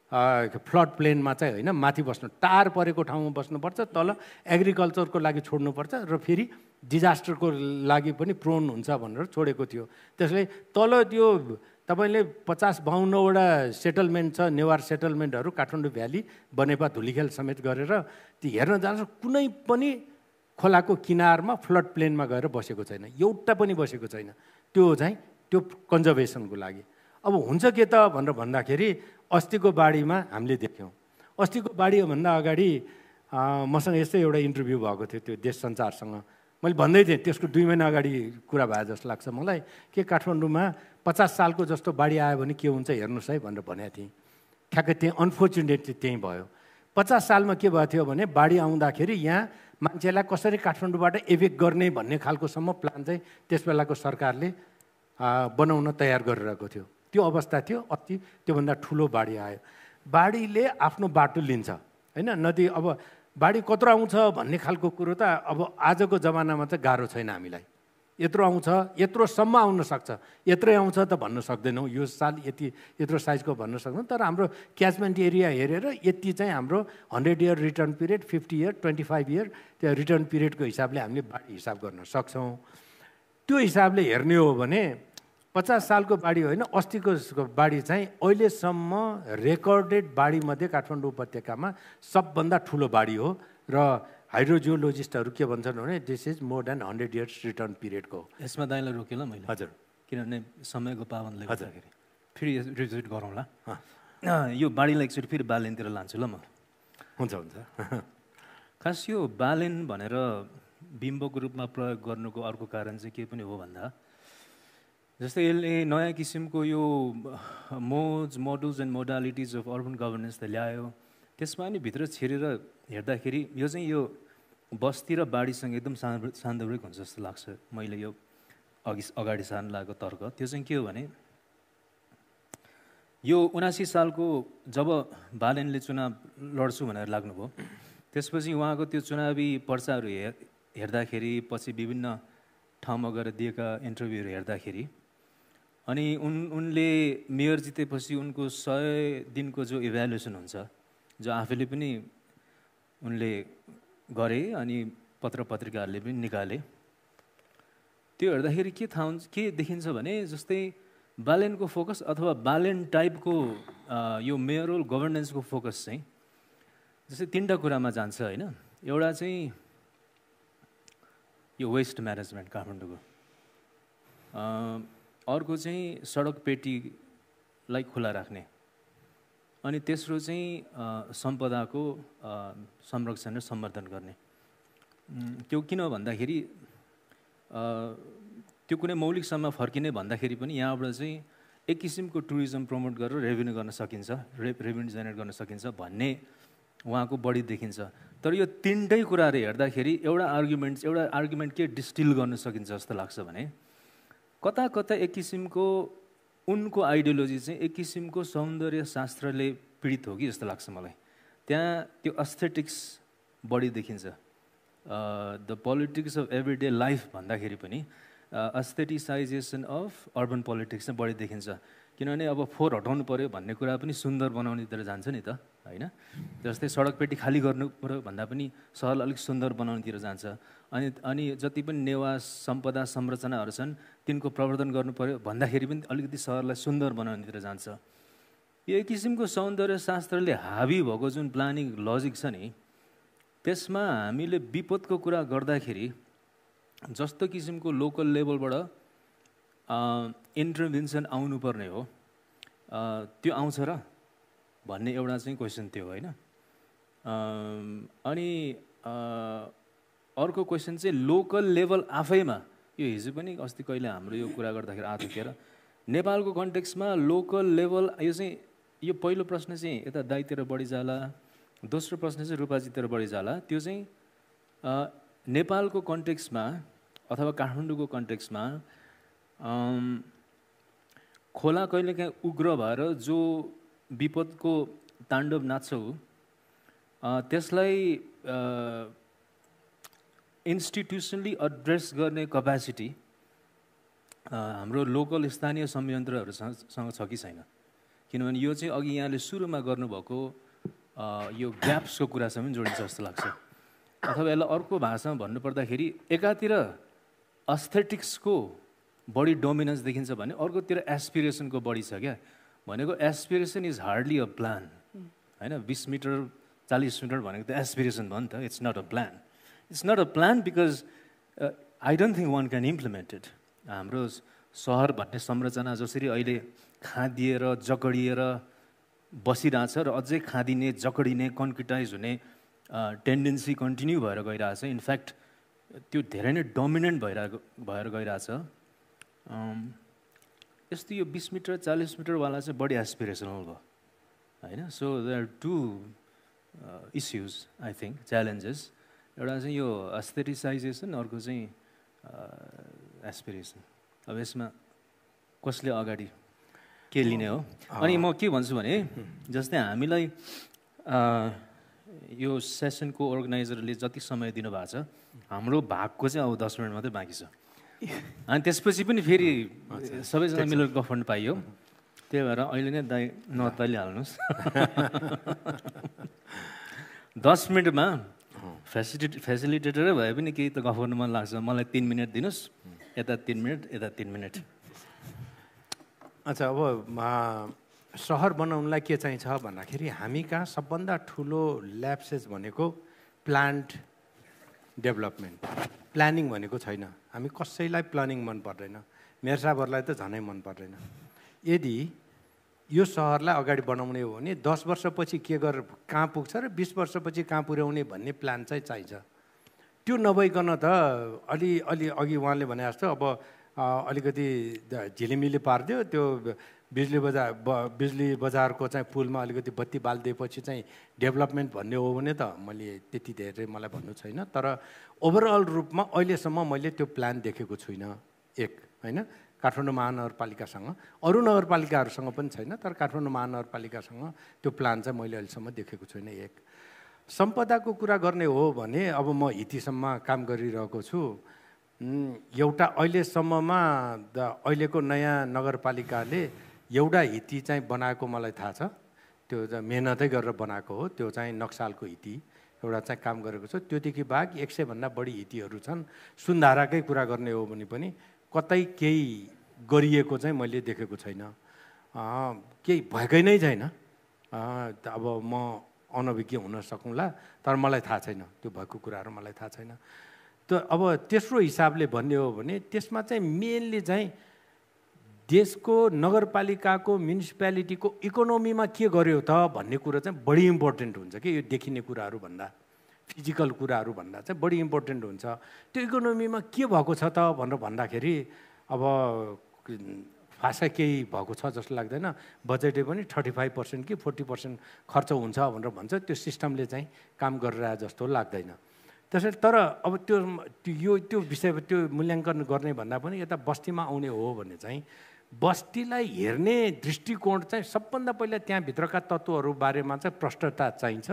फ्लड प्लेनमा चाहिँ होइन, माथि बस्नु, टार परेको ठाउँमा बस्नुपर्छ, तल एग्रिकल्चरको लागि छोड्नुपर्छ, र फेरि डिजास्टरको लागि पनि प्रोन हुन्छ भनेर छोडेको थियो। त्यसले तल त्यो तपाईँले 50-52वटा सेटलमेन्ट छ, नेवार सेटलमेन्टहरू काठमाडौँ भ्याली, बनेपा, धुलीखेल समेत गरेर त्यो हेर्न जान्छ, कुनै पनि खोलाको किनारमा फ्लड प्लेनमा गएर बसेको छैन, एउटा पनि बसेको छैन। त्यो चाहिँ त्यो कन्जर्भेसनको लागि। अब हुन्छ के त भनेर भन्दाखेरि अस्तिको बाढीमा हामीले देख्यौँ। अस्तिको बाढीभन्दा अगाडि मसँग यस्तै एउटा इन्टरभ्यू भएको थियो त्यो देश सञ्चारसँग। मैले भन्दै थिएँ, त्यसको 2 महिना अगाडि कुरा भए जस्तो लाग्छ मलाई, के काठमाडौँमा 50 सालको जस्तो बाढी आयो भने के हुन्छ हेर्नुहोस् है भनेर भनेको थिएँ। ठ्याक्कै त्यहीँ अनफर्चुनेटली त्यहीँ भयो। 50 सालमा के भएको थियो भने बाढी आउँदाखेरि यहाँ मान्छेलाई कसरी काठमाडौँबाट एभेक्ट गर्ने भन्ने खालकोसम्म प्लान चाहिँ त्यस बेलाको सरकारले बनाउन तयार गरिरहेको थियो। त्यो अवस्था थियो। अति त्योभन्दा ठुलो बाढी आयो। बाढीले आफ्नो बाटो लिन्छ होइन, नदी अब बाढी कत्रो आउँछ भन्ने खालको कुरो त अब आजको जमानामा चाहिँ गाह्रो छैन हामीलाई। यत्रो आउँछ, यत्रोसम्म आउन सक्छ, यत्रै आउँछ त भन्न सक्दैनौँ, यो साल यत्रो साइजको भन्न सक्दैनौँ। तर हाम्रो क्याचमेन्ट एरिया हेरेर यति चाहिँ हाम्रो 100 year return period, 50 year, 25 year त्यो रिटर्न पिरियडको हिसाबले हामीले बाढी हिसाब गर्न सक्छौँ। त्यो हिसाबले हेर्ने हो भने 50 सालको बाढी होइन, अस्तिको बाढी चाहिँ अहिलेसम्म रेकर्डेड बाढीमध्ये काठमाडौँ उपत्यकामा सबभन्दा ठुलो बाढी हो। र हाइड्रोजियोलोजिस्टहरू के भन्छन् भने this is more than 100 years return पिरियडको।
यसमा दाइलाई रोकेला मैले, हजुर, किनभने समयको पाबन्दले गर्दाखेरि फेरि रिभिजिट गरौँला। यो बाढीलाई एकचोटि फेरि बालेनतिर लान्छु ल म।
हुन्छ हुन्छ।
खास यो बालेन भनेर बिम्बको रूपमा प्रयोग गर्नुको अर्को कारण चाहिँ के पनि हो भन्दा, जस्तै यसले नयाँ किसिमको यो models and modalities of urban governance त ल्यायो, त्यसमा नि भित्र छिरेर हेर्दाखेरि यो चाहिँ यो बस्ती र बाढीसँग एकदम सान्दर्भिक हुन्छ जस्तो लाग्छ मैले यो अगाडि सार्न लागेको तर्क। त्यो चाहिँ के हो भने यो 79 सालको जब बालेनले चुनाव लड्छु भनेर लाग्नुभयो, त्यसपछि उहाँको त्यो चुनावी पर्चाहरू हेर्दाखेरि, पछि विभिन्न ठाउँमा गएर दिएका इन्टरभ्यूहरू हेर्दाखेरि, अनि उनले मेयर जितेपछि उनको 100 दिनको जो इभ्यालुएसन हुन्छ, जो आफैले पनि उनले गरे अनि पत्र पत्रिकाहरूले पनि निकाले, त्यो हेर्दाखेरि के देखिन्छ भने जस्तै बालेनको फोकस अथवा बालेन टाइपको यो मेयरल गभर्नेन्सको फोकस चाहिँ जस्तै 3टा कुरामा जान्छ होइन। एउटा चाहिँ यो वेस्ट म्यानेजमेन्ट काठमाडौँको, अर्को चाहिँ सडक पेटीलाई खुला राख्ने, अनि तेस्रो चाहिँ सम्पदाको संरक्षण र सम्वर्धन गर्ने। त्यो किन भन्दाखेरि त्यो कुनै मौलिक समयमा फर्किने भन्दाखेरि पनि यहाँबाट चाहिँ एक किसिमको टुरिज्म प्रमोट गरेर रेभेन्यू गर्न सकिन्छ, रेभेन्यू जेनेरेट गर्न सकिन्छ भन्ने उहाँको बढी देखिन्छ। तर यो 3टै कुराहरू हेर्दाखेरि एउटा आर्गुमेन्ट के डिस्टिल गर्न सकिन्छ जस्तो लाग्छ भने कता कता एक किसिमको उनको आइडियोलोजी चाहिँ एक किसिमको सौन्दर्य शास्त्रले पीडित हो कि जस्तो लाग्छ मलाई। त्यहाँ त्यो एस्थेटिक्स बढी देखिन्छ। The politics of every day life भन्दाखेरि पनि एस्थेटिसाइजेसन अफ अर्बन पोलिटिक्स चाहिँ बढी देखिन्छ। किनभने अब फोहोर हटाउनु पऱ्यो भन्ने कुरा पनि सुन्दर बनाउनेतिर जान्छ नि त होइन। जस्तै सडक पेटी खाली गर्नु पऱ्यो भन्दा पनि सहरलाई अलिक सुन्दर बनाउनेतिर जान्छ। अनि जति पनि नेवास सम्पदा संरचनाहरू छन् तिनको प्रवर्धन गर्नु पऱ्यो भन्दाखेरि पनि अलिकति सहरलाई सुन्दर बनाउनेतिर जान्छ। यो एक किसिमको सौन्दर्य शास्त्रले हावी भएको जुन प्लानिङ लजिक छ नि, त्यसमा हामीले विपदको कुरा गर्दाखेरि जस्तो किसिमको लोकल लेभलबाट इन्टरभेन्सन आउनुपर्ने हो त्यो आउँछ र भन्ने एउटा चाहिँ क्वेसन थियो होइन। अनि अर्को क्वेसन चाहिँ लोकल लेभल आफैमा, यो हिजो पनि अस्ति कहिले हाम्रो यो कुरा गर्दाखेरि आएको थिएर नेपालको कन्टेक्स्टमा लोकल लेभल, यो चाहिँ यो पहिलो प्रश्न चाहिँ यता दाइतिर बढी जाला, दोस्रो प्रश्न चाहिँ रूपाजीतिर बढी जाला। त्यो चाहिँ नेपालको कन्टेक्स्टमा अथवा काठमाडौँको कन्टेक्स्टमा खोला कहिलेकाहीँ उग्र भएर जो विपदको ताण्डव नाच्छौ त्यसलाई इन्स्टिट्युसनली एड्रेस गर्ने कपेसिटी हाम्रो लोकल स्थानीय संयन्त्रहरूसँग छ कि छैन। किनभने यो चाहिँ अघि यहाँले सुरुमा गर्नुभएको यो ग्याप्सको कुरासँग पनि जोडिन्छ जस्तो लाग्छ। अथवा यसलाई अर्को भाषामा भन्नुपर्दाखेरि एकातिर एस्थेटिक्सको बढी डोमिनेन्स देखिन्छ भने अर्कोतिर एस्पिरेसनको बढी छ क्या। भनेको aspiration is hardly a plan होइन। 20 मिटर 40 मिटर भनेको त एस्पिरेसन भयो नि त। It's not a plan. It's not a plan because I don't think one can implement it. हाम्रो सहर भन्ने संरचना जसरी अहिले खादिएर जकडिएर बसिरहेछ र अझै खादिने जकडिने कन्क्रिटाइज हुने टेन्डेन्सी कन्टिन्यू भएर गइरहेछ। इनफ्याक्ट त्यो धेरै नै डोमिनेन्ट भएर गइरहेछ। यस्तो यो 20 मिटर 40 मिटरवाला चाहिँ बढी एस्पिरेसनल भयो होइन। So there are two issues I think, challenges. एउटा चाहिँ यो एस्थेटिसाइजेसन, अर्को चाहिँ एस्पिरेसन। अब यसमा कसले अगाडि के लिने हो। अनि म के भन्छु भने जस्तै हामीलाई यो सेसनको अर्गनाइजरले जति समय दिनुभएको छ हाम्रो भागको चाहिँ अब 10 मिनट मात्रै बाँकी छ। अनि त्यसपछि पनि फेरि सबैजना मिलेर गफ गर्न पाइयो। त्यही भएर अहिले नै दाइ नअत्तालिहाल्नुहोस्। 10 मिनटमा फेसिलिटेटरै भए पनि केही त गफ गर्नु मन लाग्छ। मलाई 3 मिनट दिनुहोस्, यता 3 मिनट, यता 3 मिनट।
अच्छा, अब सहर बनाउनलाई के चाहिन्छ भन्दाखेरि हामी कहाँ सबभन्दा ठुलो ल्याप्सेस भनेको प्लान्ट डेभलपमेन्ट, प्लानिङ भनेको छैन। हामी कसैलाई प्लानिङ मन पर्दैन, मेयर साहबहरूलाई त झनै मन पर्दैन। यदि यो सहरलाई अगाडि बनाउने हो भने 10 वर्षपछि के गरेर कहाँ पुग्छ र 20 वर्षपछि कहाँ पुर्याउने भन्ने प्लान चाहिँ चाहिन्छ। त्यो नभइकन त अलि अघि उहाँले भने जस्तो अब अलिकति झिलिमिली पारिदियो, त्यो बिजुली बजारको चाहिँ पुलमा अलिकति बत्ती बालिदिएपछि चाहिँ डेभलपमेन्ट भन्ने हो भने त मैले त्यति धेरै मलाई भन्नु छैन, तर ओभरअल रूपमा अहिलेसम्म मैले त्यो प्लान देखेको छुइनँ। एक होइन, काठमाडौँ महानगरपालिकासँग, अरू नगरपालिकाहरूसँग पनि छैन, तर काठमाडौँ महानगरपालिकासँग त्यो प्लान चाहिँ मैले अहिलेसम्म देखेको छुइनँ। एक सम्पदाको कुरा गर्ने हो भने अब म हितीसम्म काम गरिरहेको छु। एउटा अहिलेसम्ममा अहिलेको नयाँ नगरपालिकाले एउटा हिती चाहिँ बनाएको मलाई थाहा छ, त्यो चाहिँ मेहनतै गरेर बनाएको हो। त्यो चाहिँ नक्सालको हिती एउटा चाहिँ काम गरेको छ। त्योदेखि बाहेक 100 भन्दा बढी हितीहरू छन्। सुनधाराकै कुरा गर्ने हो भने पनि कतै केही गरिएको चाहिँ मैले देखेको छैन, केही भएकै नै छैन। अब म अनभिज्ञ हुन सकौँला, तर मलाई थाहा छैन, त्यो भएको कुराहरू मलाई थाहा छैन। त अब तेस्रो हिसाबले भन्ने हो भने त्यसमा चाहिँ मेनली चाहिँ देशको नगरपालिकाको म्युनिसिपालिटीको इकोनोमीमा के गर्यो त भन्ने कुरा चाहिँ बढी इम्पोर्टेन्ट हुन्छ कि यो देखिने कुराहरू भन्दा, फिजिकल कुराहरू भन्दा चाहिँ बढी इम्पोर्टेन्ट हुन्छ। त्यो इकोनोमीमा के भएको छ त भनेर भन्दाखेरि अब खासै केही भएको छ जस्तो लाग्दैन। बजेटै पनि 35% कि 40% खर्च हुन्छ भनेर भन्छ, त्यो सिस्टमले चाहिँ काम गरिरहेको जस्तो लाग्दैन। त्यसैले तर अब त्यो विषय त्यो मूल्याङ्कन गर्ने भन्दा पनि यता बस्तीमा आउने हो भने चाहिँ बस्तीलाई हेर्ने दृष्टिकोण चाहिँ सबभन्दा पहिला त्यहाँभित्रका तत्त्वहरू बारेमा चाहिँ प्रष्टता चाहिन्छ।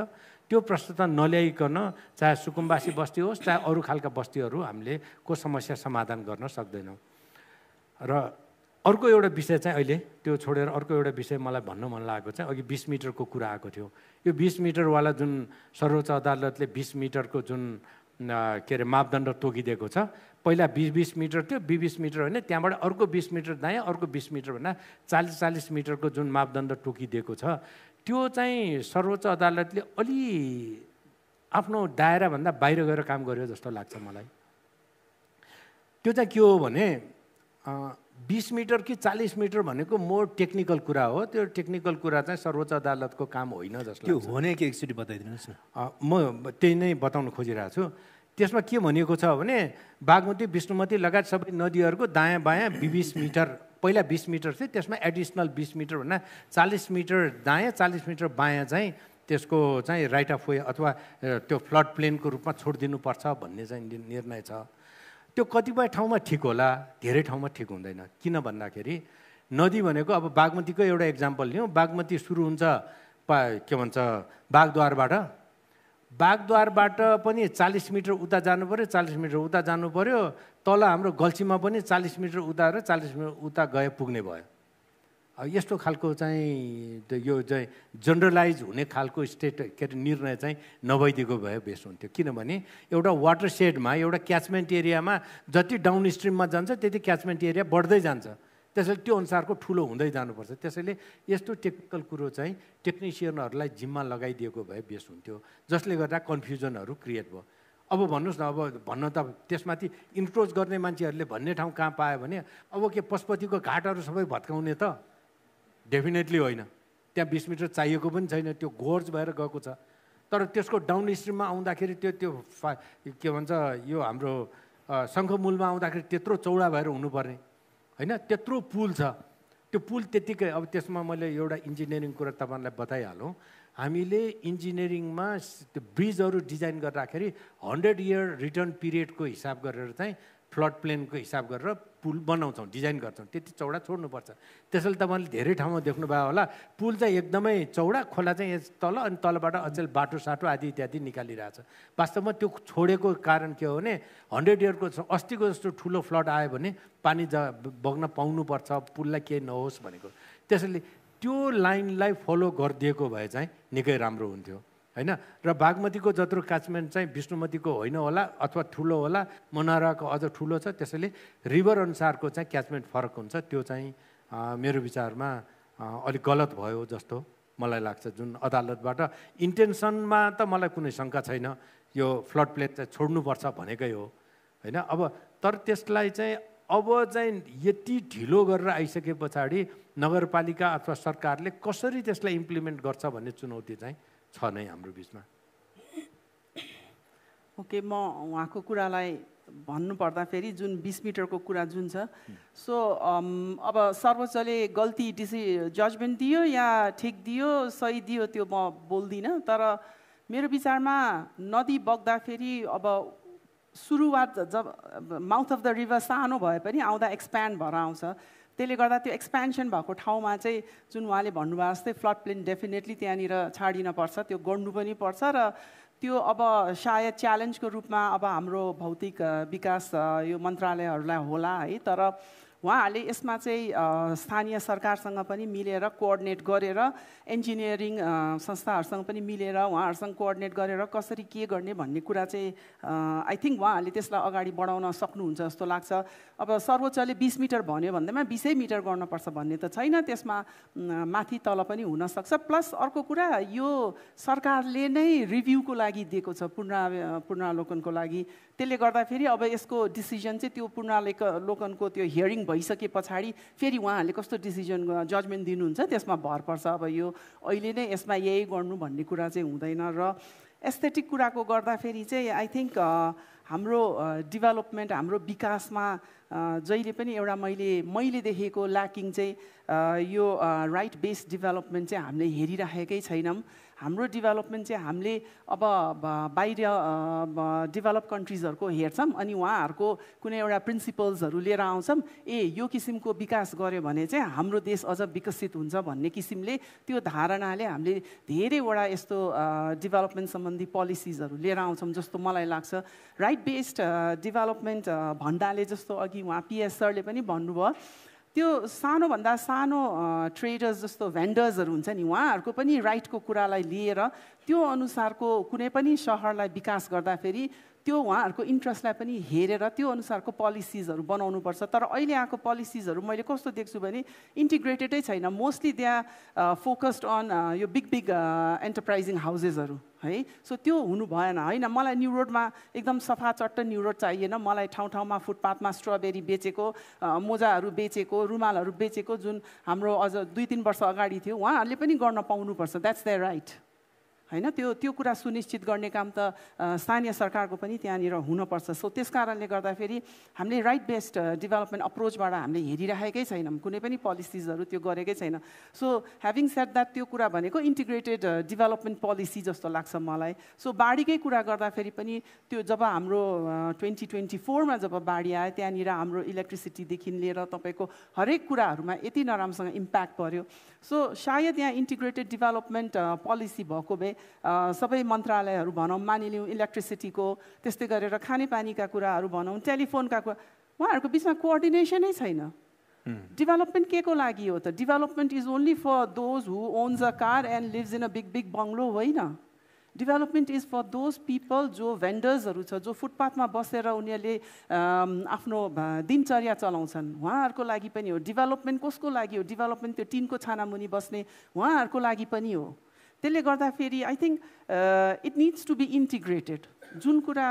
त्यो प्रष्टता नल्याइकन चाहे सुकुम्बासी बस्ती होस् चाहे अरू खालका बस्तीहरू हामीले को समस्या समाधान गर्न सक्दैनौँ। र अर्को एउटा विषय चाहिँ अहिले त्यो छोडेर अर्को एउटा विषय मलाई भन्नु मन लागेको चाहिँ अघि 20 मिटरको कुरा आएको थियो। यो 20 मिटरवाला जुन सर्वोच्च अदालतले 20 मिटरको जुन के अरे मापदण्ड तोकिदिएको छ, पहिला 20 मिटर थियो, 20 मिटर होइन, त्यहाँबाट अर्को 20 मिटर दायाँ, अर्को 20 मिटर भन्दा 40 मिटरको जुन मापदण्ड तोकिदिएको छ, त्यो चाहिँ सर्वोच्च अदालतले अलि आफ्नो दायराभन्दा बाहिर गएर काम गर्यो जस्तो लाग्छ मलाई। त्यो चाहिँ के हो भने 20 मिटर कि 40 मिटर भनेको मोर टेक्निकल कुरा हो। त्यो टेक्निकल कुरा चाहिँ सर्वोच्च अदालतको काम होइन जस्तो
त्यो हो नै के एकचोटि बताइदिनुहोस् न।
म त्यही नै बताउन खोजिरहेको छु। त्यसमा के भनिएको छ भने बागमती, विष्णुमती लगायत सबै नदीहरूको दायाँ बायाँ 20 मिटर, पहिला 20 मिटर थियो, त्यसमा एडिसनल 20 मिटर भन्दा 40 मिटर दायाँ 40 मिटर बायाँ चाहिँ त्यसको चाहिँ राइट अफ वे अथवा त्यो फ्लड प्लेनको रूपमा छोडिदिनुपर्छ भन्ने चाहिँ निर्णय छ। त्यो कतिपय ठाउँमा ठिक होला, धेरै ठाउँमा ठिक हुँदैन। किन भन्दाखेरि नदी भनेको अब बागमतीको एउटा इक्जाम्पल लिउँ। बागमती सुरु हुन्छ के भन्छ बागद्वारबाट, बागद्वारबाट पनि 40 मिटर उता जानु पऱ्यो, 40 मिटर उता जानु पऱ्यो, तल हाम्रो गल्छीमा पनि 40 मिटर उता र 40 मिटर उता गए पुग्ने भयो। यस्तो खालको चाहिँ यो चाहिँ जनरलाइज हुने खालको स्टेट के अरे निर्णय चाहिँ नभइदिएको भए बेस हुन्थ्यो। किनभने एउटा वाटर सेडमा, एउटा क्याचमेन्ट एरियामा जति डाउन स्ट्रिममा जान्छ त्यति क्याचमेन्ट एरिया बढ्दै जान्छ, त्यसैले त्यो अनुसारको ठुलो हुँदै जानुपर्छ। त्यसैले यस्तो टेक्निकल कुरो चाहिँ टेक्निसियनहरूलाई जिम्मा लगाइदिएको भए बेस हुन्थ्यो, जसले गर्दा कन्फ्युजनहरू क्रिएट भयो। अब भन्नुहोस् न, अब भन्न त त्यसमाथि इन्क्रोच गर्ने मान्छेहरूले भन्ने ठाउँ कहाँ पायो भने अब के पशुपतिको घाटहरू सबै भत्काउने त? डेफिनेटली होइन। त्यहाँ 20 मिटर चाहिएको पनि छैन, त्यो गोर्ज भएर गएको छ। तर त्यसको डाउन स्ट्रिममा आउँदाखेरि त्यो के भन्छ यो हाम्रो शङ्खमूलमा आउँदाखेरि त्यत्रो चौडा भएर हुनुपर्ने होइन, त्यत्रो पुल छ। त्यो पुल त्यत्तिकै, अब त्यसमा मैले एउटा इन्जिनियरिङ कुरा तपाईँलाई बताइहालौँ। हामीले इन्जिनियरिङमा त्यो ब्रिजहरू डिजाइन गर्दाखेरि 100 इयर रिटर्न पिरियडको हिसाब गरेर चाहिँ फ्लड प्लेनको हिसाब गरेर पुल बनाउँछौँ, डिजाइन गर्छौँ। त्यति चौडा छोड्नुपर्छ। त्यसैले तपाईँले धेरै ठाउँमा देख्नुभयो होला, पुल चाहिँ एकदमै चौडा, खोला चाहिँ तल, अनि तलबाट अचेल बाटो साटो आदि इत्यादि निकालिरहेछ। वास्तवमा त्यो छोडेको कारण के हो भने 100 इयरको अस्तिको जस्तो ठुलो फ्लड आयो भने पानी बग्न पाउनुपर्छ, पुललाई केही नहोस् भनेको। त्यसैले त्यो लाइनलाई फलो गरिदिएको भए चाहिँ निकै राम्रो हुन्थ्यो होइन। र बागमतीको जत्रो क्याचमेन्ट चाहिँ विष्णुमतीको होइन होला, अथवा ठुलो होला, मनोहराको अझ ठुलो छ। त्यसैले रिभर अनुसारको चाहिँ क्याचमेन्ट फरक हुन्छ। त्यो चाहिँ मेरो विचारमा अलिक गलत भयो जस्तो मलाई लाग्छ। जुन अदालतबाट इन्टेन्सनमा त मलाई कुनै शङ्का छैन, यो फ्लड प्लेन चाहिँ छोड्नुपर्छ भनेकै हो होइन। अब तर त्यसलाई चाहिँ अब चाहिँ यति ढिलो गरेर आइसके पछाडि नगरपालिका अथवा सरकारले कसरी त्यसलाई इम्प्लिमेन्ट गर्छ भन्ने चुनौती चाहिँ छ नै हाम्रो बिचमा।
ओके, म उहाँको कुरालाई भन्नुपर्दाखेरि जुन 20 मिटरको कुरा जुन छ सो अब सर्वोच्चले गल्ती जजमेन्ट दियो या ठिक दियो सही दियो त्यो म बोल्दिनँ, तर मेरो विचारमा नदी बग्दाखेरि अब सुरुवात जब माउथ अफ द रिभर सानो भए पनि आउँदा एक्सप्यान्ड भएर आउँछ, त्यसले गर्दा त्यो एक्सपेन्सन भएको ठाउँमा चाहिँ जुन उहाँले भन्नुभयो जस्तै फ्लड प्लेन डेफिनेटली त्यहाँनिर छाडिन पर्छ, त्यो गर्नु पनि पर्छ र त्यो अब सायद च्यालेन्जको रूपमा अब हाम्रो भौतिक विकास यो मन्त्रालयहरूलाई होला है, तर उहाँहरूले यसमा चाहिँ स्थानीय सरकारसँग पनि मिलेर कोअर्डिनेट गरेर इन्जिनियरिङ संस्थाहरूसँग पनि मिलेर उहाँहरूसँग कोअर्डिनेट गरेर कसरी के गर्ने भन्ने कुरा चाहिँ आई थिङ्क उहाँहरूले त्यसलाई अगाडि बढाउन सक्नुहुन्छ जस्तो लाग्छ। अब सर्वोच्चले 20 मिटर भन्यो भन्दैमा 20 मिटर गर्नुपर्छ भन्ने त छैन, त्यसमा माथि तल पनि हुनसक्छ। प्लस अर्को कुरा यो सरकारले नै रिभ्यूको लागि दिएको छ पुनरावलोकनको लागि, त्यसले गर्दाखेरि अब यसको डिसिजन चाहिँ त्यो पुनरावलोकनको त्यो हियरिङ भइसके पछाडि फेरि उहाँहरूले कस्तो डिसिजन जजमेन्ट दिनुहुन्छ त्यसमा भर पर्छ। अब यो अहिले नै यसमा यही गर्नु भन्ने कुरा चाहिँ हुँदैन। र एस्थेटिक कुराको गर्दाखेरि चाहिँ आई थिङ्क हाम्रो डेभलपमेन्ट हाम्रो विकासमा जहिले पनि एउटा मैले देखेको ल्याकिङ चाहिँ यो राइट बेस्ड डेभलपमेन्ट चाहिँ हामीले हेरिराखेकै छैनौँ। हाम्रो डेभलपमेन्ट चाहिँ हामीले अब बाहिर डेभलप कन्ट्रिजहरूको हेर्छौँ अनि उहाँहरूको कुनै एउटा प्रिन्सिपल्सहरू लिएर आउँछौँ, यो किसिमको विकास गर्यो भने चाहिँ हाम्रो देश अझ विकसित हुन्छ भन्ने किसिमले त्यो धारणाले हामीले धेरैवटा यस्तो डेभलपमेन्ट सम्बन्धी पोलिसिजहरू लिएर आउँछौँ जस्तो मलाई लाग्छ। राइट बेस्ड डेभलपमेन्ट भन्नाले जस्तो अघि उहाँ PS सरले पनि भन्नुभयो, त्यो सानोभन्दा सानो ट्रेडर्स जस्तो भेन्डर्सहरू हुन्छ नि, उहाँहरूको पनि राइटको कुरालाई लिएर त्यो अनुसारको कुनै पनि सहरलाई विकास गर्दाखेरि त्यो उहाँहरूको इन्ट्रेस्टलाई पनि हेरेर त्यो अनुसारको पोलिसिजहरू बनाउनुपर्छ। तर अहिले आएको पोलिसिजहरू मैले कस्तो देख्छु भने इन्टिग्रेटेडै छैन, mostly they are focused on यो बिग एन्टरप्राइजिङ हाउसेसहरू है। सो त्यो हुनु भएन होइन। मलाई न्यू रोडमा एकदम सफा चट्ट न्यू रोड चाहिएन, मलाई ठाउँ ठाउँमा फुटपाथमा स्ट्रबेरी बेचेको, मोजाहरू बेचेको, रुमालहरू बेचेको जुन हाम्रो अझ 2-3 वर्ष अगाडि थियो उहाँहरूले पनि गर्न पाउनुपर्छ, द्याट्स देयर राइट होइन। त्यो कुरा सुनिश्चित गर्ने काम त स्थानीय सरकारको पनि त्यहाँनिर हुनुपर्छ। सो त्यस कारणले गर्दाखेरि हामीले राइट बेस्ड डेभलपमेन्ट अप्रोचबाट हामीले हेरिराखेकै छैनौँ, कुनै पनि पोलिसिजहरू त्यो गरेकै छैन। सो ह्याभिङ सेड द्याट त्यो कुरा भनेको इन्टिग्रेटेड डेभलपमेन्ट पोलिसी जस्तो लाग्छ मलाई। सो बाढीकै कुरा गर्दाखेरि पनि त्यो जब हाम्रो 2024मा जब बाढी आयो त्यहाँनिर हाम्रो इलेक्ट्रिसिटीदेखि लिएर तपाईँको हरेक कुराहरूमा यति नराम्रोसँग इम्प्याक्ट पर्यो। सो सायद यहाँ इन्टिग्रेटेड डेभलपमेन्ट पोलिसी भएको भए सबै मन्त्रालयहरू भनौँ, मानिलिउँ इलेक्ट्रिसिटीको, त्यस्तै गरेर खानेपानीका कुराहरू भनौँ, टेलिफोनका कुरा, उहाँहरूको बिचमा कोअर्डिनेसनै छैन। डेभलपमेन्ट के को लागि हो त? Development is only for those who owns a car and lives in a big bungalow होइन। Development is for those people जो भेन्डर्सहरू छ, जो फुटपाथमा बसेर उनीहरूले आफ्नो दिनचर्या चलाउँछन्, उहाँहरूको लागि पनि हो। डेभलपमेन्ट कसको लागि हो? डेभलपमेन्ट त्यो टिनको छानामुनि बस्ने उहाँहरूको लागि पनि हो। त्यसले गर्दाखेरि I think it needs to be integrated. जुन कुरा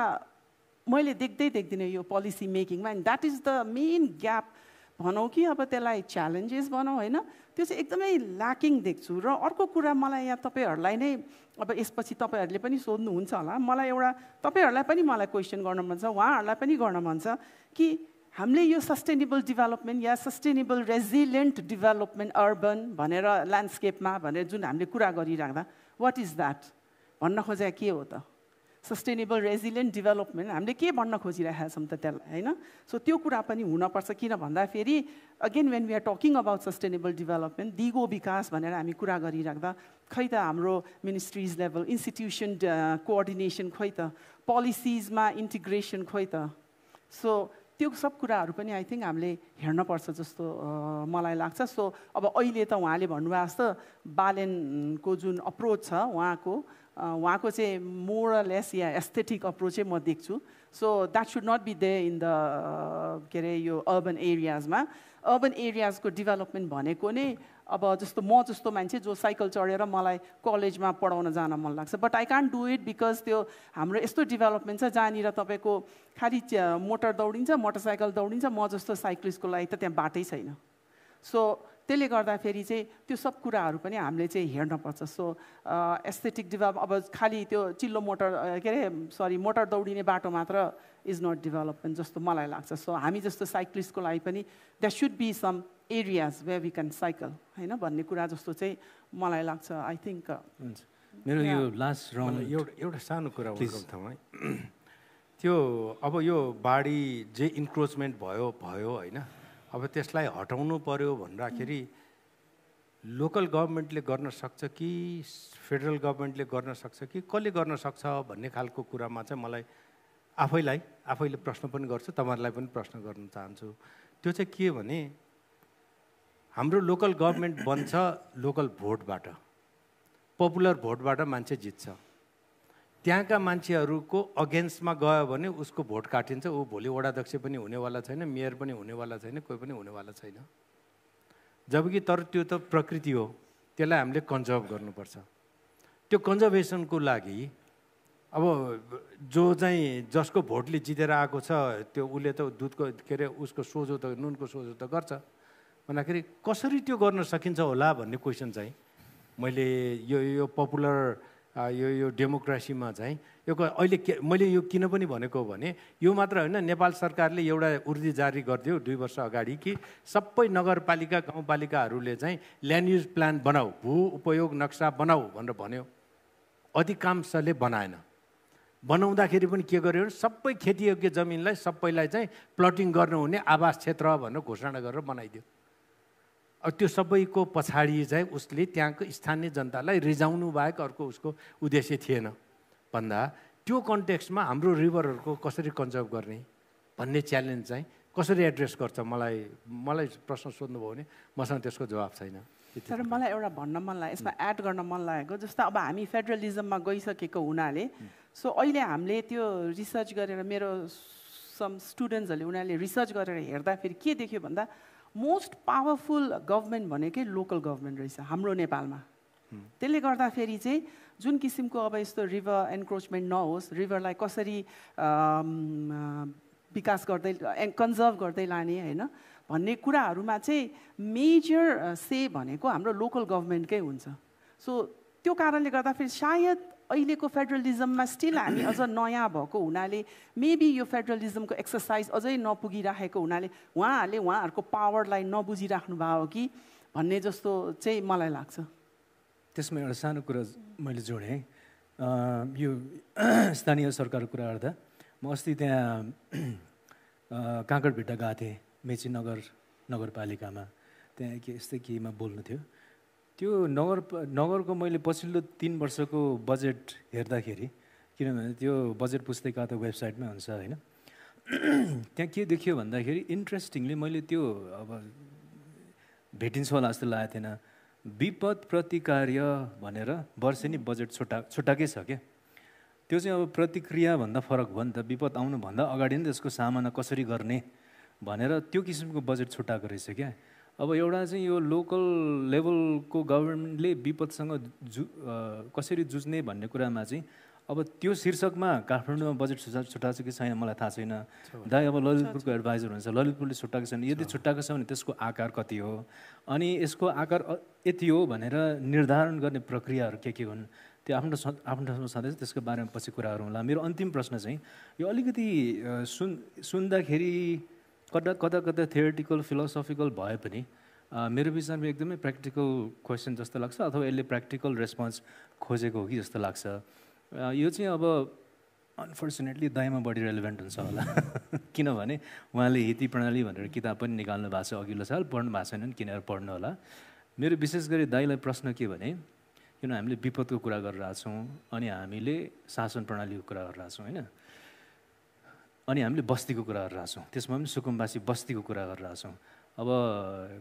मैले देख्दिनँ यो पोलिसी मेकिङमा, and that is the main gap भनौँ कि अब त्यसलाई च्यालेन्जेस भनौँ होइन, त्यो चाहिँ एकदमै ल्याकिङ देख्छु। र अर्को कुरा मलाई यहाँ तपाईँहरूलाई नै अब यसपछि तपाईँहरूले पनि सोध्नुहुन्छ होला, मलाई एउटा तपाईँहरूलाई पनि मलाई क्वेसन गर्न मन छ, उहाँहरूलाई पनि गर्न मन छ कि हामीले यो सस्टेनेबल डेभलपमेन्ट या सस्टेनेबल रेजिलियन्ट डेभलपमेन्ट अर्बन भनेर ल्यान्डस्केपमा भनेर जुन हामीले कुरा गरिराख्दा वाट इज द्याट भन्न खोजे के हो त? सस्टेनेबल रेजिलियन्ट डेभलपमेन्ट हामीले के भन्न खोजिरहेका छौँ त त्यसलाई होइन। सो त्यो कुरा पनि हुनपर्छ, किन भन्दाखेरि again when we are talking about sustainable development, दिगो विकास भनेर हामी कुरा गरिराख्दा खै त हाम्रो मिनिस्ट्रिज लेभल इन्स्टिट्युसन कोअर्डिनेसन खोइ त, पोलिसिजमा इन्टिग्रेसन खोइ त। सो त्यो सब कुराहरू पनि आई थिङ्क हामीले हेर्नुपर्छ जस्तो मलाई लाग्छ। सो अब अहिले त उहाँले भन्नुभएको जस्तो बालेनको जुन अप्रोच छ उहाँको चाहिँ मोरलेस या एस्थेटिक अप्रोचै म देख्छु। So that should not be there in the के अरे यो अर्बन एरियाजमा। अर्बन एरियाजको डेभलपमेन्ट भनेको नै अब जस्तो म जस्तो मान्छे जो साइकल चढेर मलाई कलेजमा पढाउन जान मन लाग्छ, but I can't do it because त्यो हाम्रो यस्तो डेभलपमेन्ट छ जहाँनिर तपाईँको खालि मोटर दौडिन्छ, मोटरसाइकल दौडिन्छ, म जस्तो साइक्लिस्टको लागि त त्यहाँ बाटै छैन। सो त्यसले गर्दाखेरि चाहिँ त्यो सब कुराहरू पनि हामीले चाहिँ हेर्नुपर्छ। सो एस्थेटिक डेभलप अब खालि त्यो चिल्लो मोटर के अरे मोटर दौडिने बाटो मात्र इज नट डेभलपमेन्ट जस्तो मलाई लाग्छ। सो हामी जस्तो साइक्लिस्टको लागि पनि that should be some areas where we can cycle होइन भन्ने कुरा जस्तो चाहिँ मलाई लाग्छ। आई थिङ्क
मेरो यो लास्ट राउन्ड
एउटा सानो कुरा उठाउँ है। त्यो अब यो बाढी जे इन्क्रोचमेन्ट भयो होइन, अब त्यसलाई हटाउनु पर्यो भन्दाखेरि लोकल गभर्मेन्टले गर्न सक्छ कि फेडरल गभर्मेन्टले गर्न सक्छ कि कसले गर्न सक्छ भन्ने खालको कुरामा चाहिँ मलाई आफैले प्रश्न पनि गर्छु, तपाईँहरूलाई पनि प्रश्न गर्न चाहन्छु। त्यो चाहिँ के भने हाम्रो लोकल गभर्मेन्ट बन्छ लोकल भोटबाट, पपुलर भोटबाट मान्छे जित्छ। त्यहाँका मान्छेहरूको अगेन्स्टमा गयो भने उसको भोट काटिन्छ, ऊ भोलि वडाध्यक्ष पनि हुनेवाला छैन, मेयर पनि हुनेवाला छैन, कोही पनि हुनेवाला छैन। जबकि तर त्यो त प्रकृति हो, त्यसलाई हामीले कन्जर्भ गर्नुपर्छ। त्यो कन्जर्भेसनको लागि अब जसको भोटले जितेर आएको छ त्यो उसले त दुधको के अरे उसको सोझो त नुनको सोझो त गर्छ भन्दाखेरि कसरी त्यो गर्न सकिन्छ होला भन्ने क्वेसन चाहिँ मैले यो पपुलर यो डेमोक्रेसीमा चाहिँ यो अहिले मैले यो किन पनि भनेको भने यो मात्र होइन, नेपाल सरकारले एउटा उर्दी जारी गरिदियो 2 वर्ष अगाडि कि सबै नगरपालिका गाउँपालिकाहरूले चाहिँ ल्यान्ड युज प्लान बनाऊ, भू उपयोग नक्सा बनाऊ भनेर भन्यो। अधिकांशले बनाएन। बनाउँदाखेरि पनि के गर्यो, सबै खेतीयोग्य जमिनलाई सबैलाई चाहिँ प्लटिङ गर्नुहुने आवास क्षेत्र भनेर घोषणा गरेर बनाइदियो। अब त्यो सबैको पछाडि चाहिँ उसले त्यहाँको स्थानीय जनतालाई रिजाउनु बाहेक अर्को उसको उद्देश्य थिएन भन्दा त्यो कन्टेक्स्टमा हाम्रो रिभरहरूको कसरी कन्जर्भ गर्ने भन्ने च्यालेन्ज चाहिँ कसरी एड्रेस गर्छ मलाई प्रश्न सोध्नुभयो भने मसँग त्यसको जवाब छैन।
तर मलाई एउटा भन्न मन लाग्यो, यसमा एड गर्न मन लागेको जस्तो अब हामी फेडरलिजममा गइसकेको हुनाले सो अहिले हामीले त्यो रिसर्च गरेर मेरो सम स्टुडेन्ट्सहरूले उनीहरूले रिसर्च गरेर हेर्दाखेरि के देख्यो भन्दा मोस्ट पावरफुल गभर्मेन्ट भनेकै लोकल गभर्मेन्ट रहेछ हाम्रो नेपालमा। त्यसले गर्दाखेरि चाहिँ जुन किसिमको अब यस्तो रिभर एन्क्रोचमेन्ट नहोस्, रिभरलाई कसरी विकास गर्दै कन्जर्भ गर्दै लाने होइन भन्ने कुराहरूमा चाहिँ मेजर से भनेको हाम्रो लोकल गभर्मेन्टकै हुन्छ। सो त्यो कारणले गर्दाखेरि सायद अहिलेको फेडरलिजममा स्टिल हामी अझ नयाँ भएको हुनाले मेबी यो फेडरलिजमको एक्सर्साइज अझै नपुगिराखेको हुनाले उहाँहरूले उहाँहरूको पावरलाई नबुझिराख्नु भयो कि भन्ने जस्तो चाहिँ मलाई लाग्छ।
त्यसमा एउटा सानो कुरा मैले जोडेँ, यो स्थानीय सरकारको कुरा गर्दा म अस्ति त्यहाँ काँकडभिट्टा गएको थिएँ, मेची नगरपालिकामा। त्यहाँ यस्तै केहीमा बोल्नु थियो। त्यो नगरको मैले पछिल्लो 3 वर्षको बजेट हेर्दाखेरि, किनभने त्यो बजेट पुस्तिका त वेबसाइटमै हुन्छ होइन, त्यहाँ के देखियो भन्दाखेरि इन्ट्रेस्टिङली मैले त्यो अब भेटिन्छ होला जस्तो लागेको थिएन। विपद प्रतिकार्य भनेर वर्षेनी बजेट छुट्टाकै छ क्या। त्यो चाहिँ अब प्रतिक्रियाभन्दा फरक भयो नि त, विपद आउनुभन्दा अगाडि नै त्यसको सामना कसरी गर्ने भनेर त्यो किसिमको बजेट छुट्टाएको रहेछ क्या। अब एउटा चाहिँ यो लोकल लेभलको गभर्मेन्टले विपदसँग कसरी जुझ्ने भन्ने कुरामा चाहिँ अब त्यो शीर्षकमा काठमाडौँमा बजेट छुट्टाएको छ कि छैन मलाई थाहा छैन। दाइ अब ललितपुरको एडभाइजर हुन्छ, ललितपुरले छुट्टाएको छैन, यदि छुट्टाएको छ भने त्यसको आकार कति हो, अनि यसको आकार यति हो भनेर निर्धारण गर्ने प्रक्रियाहरू के हुन्, त्यो आफ्नो ठाउँमा छँदैछ। त्यसको बारेमा पछि कुराहरू होला। मेरो अन्तिम प्रश्न चाहिँ यो अलिकति सुन्दाखेरि कता थियोरिटिकल फिलोसफिकल भए पनि मेरो विचारमा एकदमै प्र्याक्टिकल क्वेसन जस्तो लाग्छ, अथवा यसले प्र्याक्टिकल रेस्पोन्स खोजेको हो कि जस्तो लाग्छ। यो चाहिँ अब अनफर्चुनेटली दाइमा बढी रेलिभेन्ट हुन्छ होला किनभने उहाँले हिती प्रणाली भनेर किताब पनि निकाल्नु भएको छ अघिल्लो साल, पढ्नु भएको छैन भने किनेर पढ्नु होला। मेरो विशेष गरी दाइलाई प्रश्न के भने, किन हामीले विपदको कुरा गरिरहेको छौँ अनि हामीले शासन प्रणालीको कुरा गरिरहेको छौँ होइन, अनि हामीले बस्तीको कुरा गरिरहेको छौँ, त्यसमा पनि सुकुम्बासी बस्तीको कुरा गरिरहेको छौँ। अब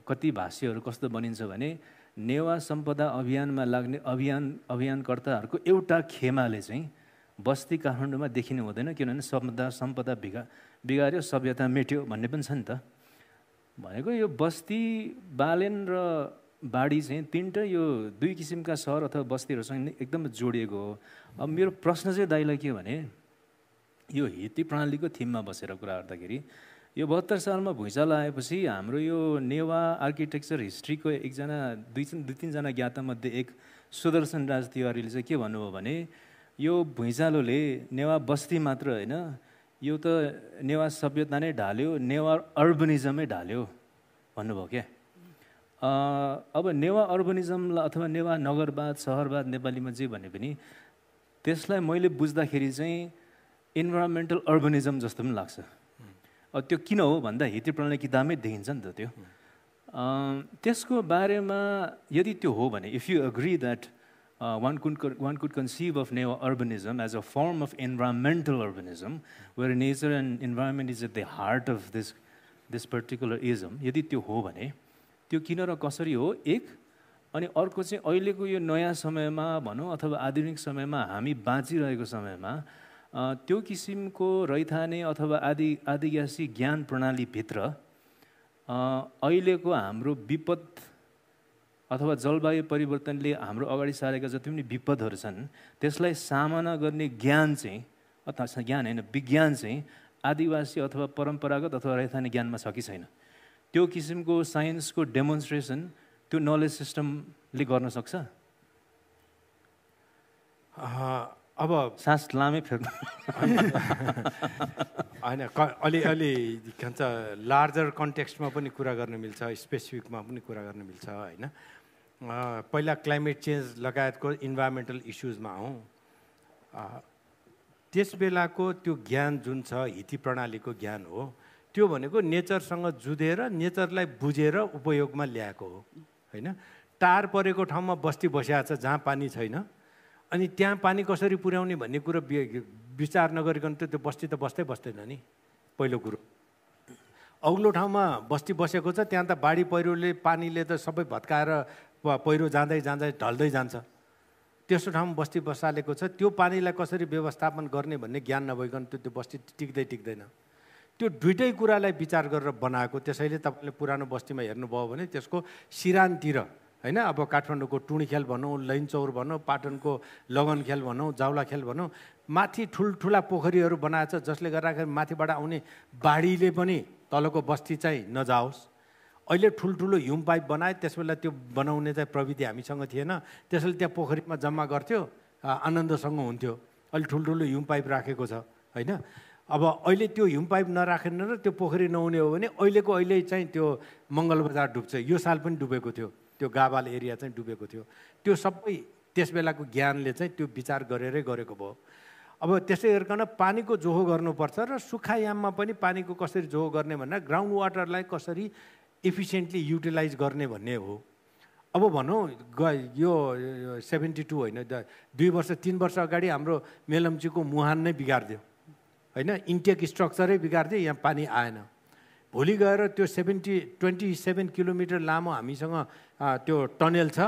कति भाषीहरू कस्तो बनिन्छ भने नेवा सम्पदा अभियानमा लाग्ने अभियानकर्ताहरूको एउटा खेमाले चाहिँ बस्ती काठमाडौँमा देखिनु हुँदैन, किनभने सम्पदा बिगार्यो सभ्यता मेट्यो भन्ने पनि छ नि त। भनेको यो बस्ती बालेन र बाढी चाहिँ तीनटै यो 2 किसिमका सहर अथवा बस्तीहरूसँग एकदम जोडिएको हो। अब मेरो प्रश्न चाहिँ दाइलाई के भने, यो हिती प्रणालीको थिममा बसेर कुरा गर्दाखेरि यो 72 सालमा भुइँचालो आएपछि हाम्रो यो नेवा आर्किटेक्चर हिस्ट्रीको एकजना दुई तीनजना ज्ञातामध्ये एक सुदर्शन राज तिवारीले चाहिँ के भन्नुभयो भने यो भुइँचालोले नेवा बस्ती मात्र होइन, यो त नेवा सभ्यता नै ढाल्यो, नेवा अर्बनिजमै ढाल्यो भन्नुभयो क्या। अब नेवा अर्बनिजमलाई अथवा नेवा नगरवाद सहरवाद नेपालीमा जे भने पनि त्यसलाई मैले बुझ्दाखेरि चाहिँ इन्भाइरोमेन्टल अर्बनिजम जस्तो पनि लाग्छ। त्यो किन हो भन्दा हिती प्रणाली किताबमै देखिन्छ नि त त्यो। त्यसको बारेमा यदि त्यो हो भने if you agree that one could conceive of neo-urbanism as a form of environmental urbanism, where nature and environment is at the heart of this particular ism. यदि त्यो हो भने त्यो किन र कसरी हो एक, अनि अर्को चाहिँ अहिलेको यो नयाँ समयमा भनौँ अथवा आधुनिक समयमा हामी बाँचिरहेको समयमा त्यो किसिमको रैथाने अथवा आदिवासी ज्ञान प्रणालीभित्र अहिलेको हाम्रो विपद अथवा जलवायु परिवर्तनले हाम्रो अगाडि सारेका जति पनि विपदहरू छन् त्यसलाई सामना गर्ने ज्ञान चाहिँ अथवा ज्ञान होइन विज्ञान चाहिँ आदिवासी अथवा परम्परागत अथवा रैथाने ज्ञानमा छ कि छैन। त्यो किसिमको साइन्सको डेमोन्स्ट्रेसन त्यो नलेज सिस्टमले गर्न सक्छ।
अब
सास लामै फेर्नु
होइन, अलि के भन्छ लार्जर कन्टेक्स्टमा पनि कुरा गर्न मिल्छ, स्पेसिफिकमा पनि कुरा गर्न मिल्छ होइन। पहिला क्लाइमेट चेन्ज लगायतको इन्भाइरोमेन्टल इस्युजमा हौँ, त्यस बेलाको त्यो ज्ञान जुन छ हिती प्रणालीको ज्ञान हो, त्यो भनेको नेचरसँग जुधेर नेचरलाई बुझेर उपयोगमा ल्याएको हो होइन। टार परेको ठाउँमा बस्ती बसिएको छ जहाँ पानी छैन, अनि त्यहाँ पानी कसरी पुर्याउने भन्ने कुरो विचार नगरिकन त्यो बस्ती त बस्दैन नि। पहिलो कुरो अग्लो ठाउँमा बस्ती बसेको छ, त्यहाँ त बाढी पहिरोले पानीले त सबै भत्काएर पहिरो जाँदै ढल्दै जान्छ। त्यस्तो ठाउँमा बस्ती बसालेको छ, त्यो पानीलाई कसरी व्यवस्थापन गर्ने भन्ने ज्ञान नभइकन त्यो बस्ती टिक्दैन। त्यो दुइटै कुरालाई विचार गरेर बनाएको। त्यसैले तपाईँले पुरानो बस्तीमा हेर्नुभयो भने त्यसको सिरानतिर होइन, अब काठमाडौँको टुँडीखेल भनौँ, लैनचौर भनौँ, पाटनको लगनखेल भनौँ, जाउलाखेल भनौँ, माथि ठुल्ठुला पोखरीहरू बनाएछ जसले गर्दाखेरि माथिबाट आउने बाढीले पनि तलको बस्ती चाहिँ नजाओस्। अहिले ठुल्ठुलो हिउँ पाइप बनाए, त्यसबेला त्यो बनाउने चाहिँ प्रविधि हामीसँग थिएन, त्यसैले त्यहाँ पोखरीमा जम्मा गर्थ्यो, आनन्दसँग हुन्थ्यो। अहिले ठुल्ठुलो हिउँ पाइप राखेको छ होइन। अब अहिले त्यो हिउँ पाइप नराखेन र त्यो पोखरी नहुने हो भने अहिले चाहिँ त्यो मङ्गलबजार डुब्छ। यो साल पनि डुबेको थियो, त्यो गाबाल एरिया चाहिँ डुबेको थियो। त्यो सबै त्यस बेलाको ज्ञानले चाहिँ त्यो विचार गरेरै गरेको भयो। अब त्यसै गरिकन पानीको जोहो गर्नुपर्छ र सुक्खायाममा पनि पानीको कसरी जोहो गर्ने भन्दा ग्राउन्ड वाटरलाई कसरी इफिसियन्टली युटिलाइज गर्ने भन्ने हो। अब भनौँ यो 72 होइन, 2 वर्ष 3 वर्ष अगाडि हाम्रो मेलम्चीको मुहान नै बिगारिदियो होइन, इन्टेक स्ट्रक्चरै बिगारिदियो, यहाँ पानी आएन। भोलि गएर त्यो 27 किलोमिटर लामो हामीसँग त्यो टनेल छ,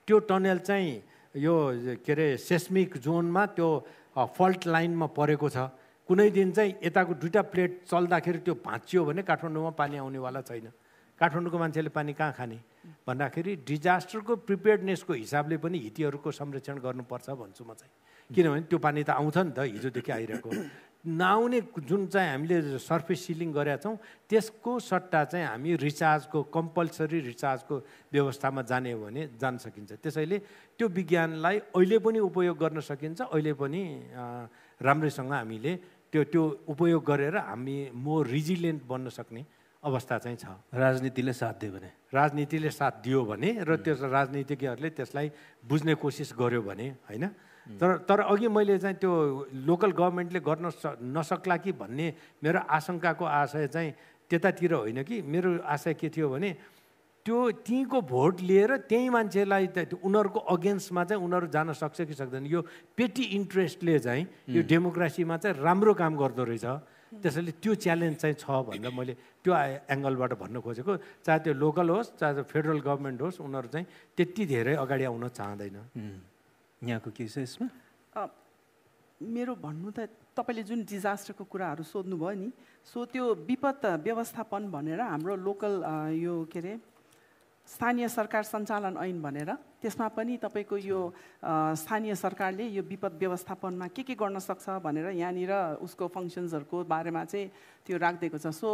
त्यो टनेल चाहिँ यो के अरे सेस्मिक जोनमा त्यो फल्ट लाइनमा परेको छ। कुनै दिन चाहिँ यताको दुईवटा प्लेट चल्दाखेरि त्यो भाँचियो भने काठमाडौँमा पानी आउनेवाला छैन। काठमाडौँको मान्छेले पानी कहाँ खाने भन्दाखेरि डिजास्टरको प्रिपेयर्डनेसको हिसाबले पनि हितीहरूको संरक्षण गर्नुपर्छ भन्छु म चाहिँ। किनभने त्यो पानी त आउँछ नि त, हिजोदेखि आइरहेको। नआउने जुन चाहिँ हामीले सर्फेस सिलिङ गरेका छौँ त्यसको सट्टा चाहिँ हामी रिचार्जको कम्पलसरी रिचार्जको व्यवस्थामा जाने हो भने जान सकिन्छ। त्यसैले त्यो विज्ञानलाई अहिले पनि उपयोग गर्न सकिन्छ। अहिले पनि राम्रैसँग हामीले त्यो उपयोग गरेर हामी मोर रिजिलियन्ट बन्न सक्ने अवस्था चाहिँ छ।
राजनीतिले साथ दियो भने,
राजनीतिले साथ दियो भने र त्यस राजनीतिज्ञहरूले त्यसलाई बुझ्ने कोसिस गर्यो भने होइन। तर अघि मैले चाहिँ त्यो लोकल गभर्मेन्टले गर्न नसक्ला कि भन्ने मेरो आशंकाको आशय चाहिँ त्यतातिर होइन कि। मेरो आशय के थियो भने त्यो त्यहीँको भोट लिएर त्यही मान्छेलाई उनीहरूको अगेन्स्टमा चाहिँ उनीहरू जान सक्छ कि सक्दैन। यो पेटी इन्ट्रेस्टले चाहिँ यो डेमोक्रेसीमा चाहिँ राम्रो काम गर्दो रहेछ। त्यसैले त्यो च्यालेन्ज चाहिँ छ भनेर मैले त्यो एङ्गलबाट भन्न खोजेको। चाहे त्यो लोकल होस् चाहे फेडरल गभर्मेन्ट होस्, उनीहरू चाहिँ त्यति धेरै अगाडि आउन चाहँदैन।
यहाँको के छ यसमा?
मेरो भन्नु त तपाईँले जुन डिजास्टरको कुराहरू सोध्नुभयो नि, सो त्यो विपद व्यवस्थापन भनेर हाम्रो लोकल यो के अरे स्थानीय सरकार सञ्चालन ऐन भनेर त्यसमा पनि तपाईँको यो स्थानीय सरकारले यो विपद व्यवस्थापनमा के गर्न सक्छ भनेर यहाँनिर उसको फङ्सन्सहरूको बारेमा चाहिँ त्यो राखिदिएको छ। सो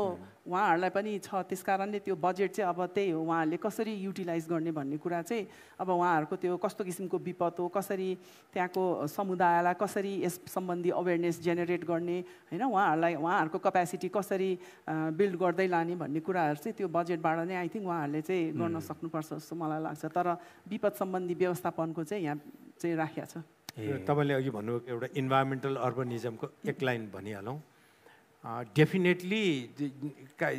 उहाँहरूलाई पनि छ, त्यस कारणले त्यो बजेट चाहिँ अब त्यही हो, उहाँहरूले कसरी युटिलाइज गर्ने भन्ने कुरा चाहिँ अब उहाँहरूको त्यो कस्तो किसिमको विपद हो, कसरी त्यहाँको समुदायलाई कसरी यस सम्बन्धी अवेरनेस जेनेरेट गर्ने होइन, उहाँहरूको क्यापेसिटी कसरी बिल्ड गर्दै लाने भन्ने कुराहरू चाहिँ त्यो बजेटबाट नै आई थिङ्क उहाँहरूले चाहिँ गर्न सक्नुपर्छ जस्तो मलाई लाग्छ। तर विपद सम्बन्धी व्यवस्थापनको चाहिँ यहाँ चाहिँ राखिएको छ।
तपाईँले अघि भन्नुभएको एउटा इन्भाइरोमेन्टल अर्बनिजमको एक लाइन भनिहालौँ। डेफिनेटली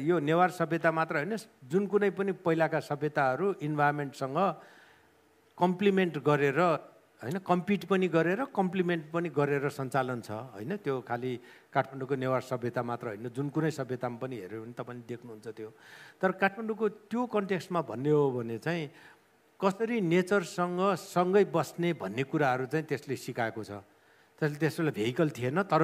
यो नेवार सभ्यता मात्र होइन, जुन कुनै पनि पहिलाका सभ्यताहरू इन्भाइरोमेन्टसँग कम्प्लिमेन्ट गरेर होइन, कम्पिट पनि गरेर कम्प्लिमेन्ट पनि गरेर सञ्चालन छ होइन। त्यो खालि काठमाडौँको नेवार सभ्यता मात्र होइन, जुन कुनै सभ्यतामा पनि हेऱ्यो भने तपाईँले देख्नुहुन्छ त्यो। तर काठमाडौँको त्यो कन्टेक्स्टमा भन्ने हो भने चाहिँ कसरी नेचरसँग सँगै बस्ने भन्ने कुराहरू चाहिँ त्यसले सिकाएको छ। त्यसले त्यसले भेहिकल थिएन, तर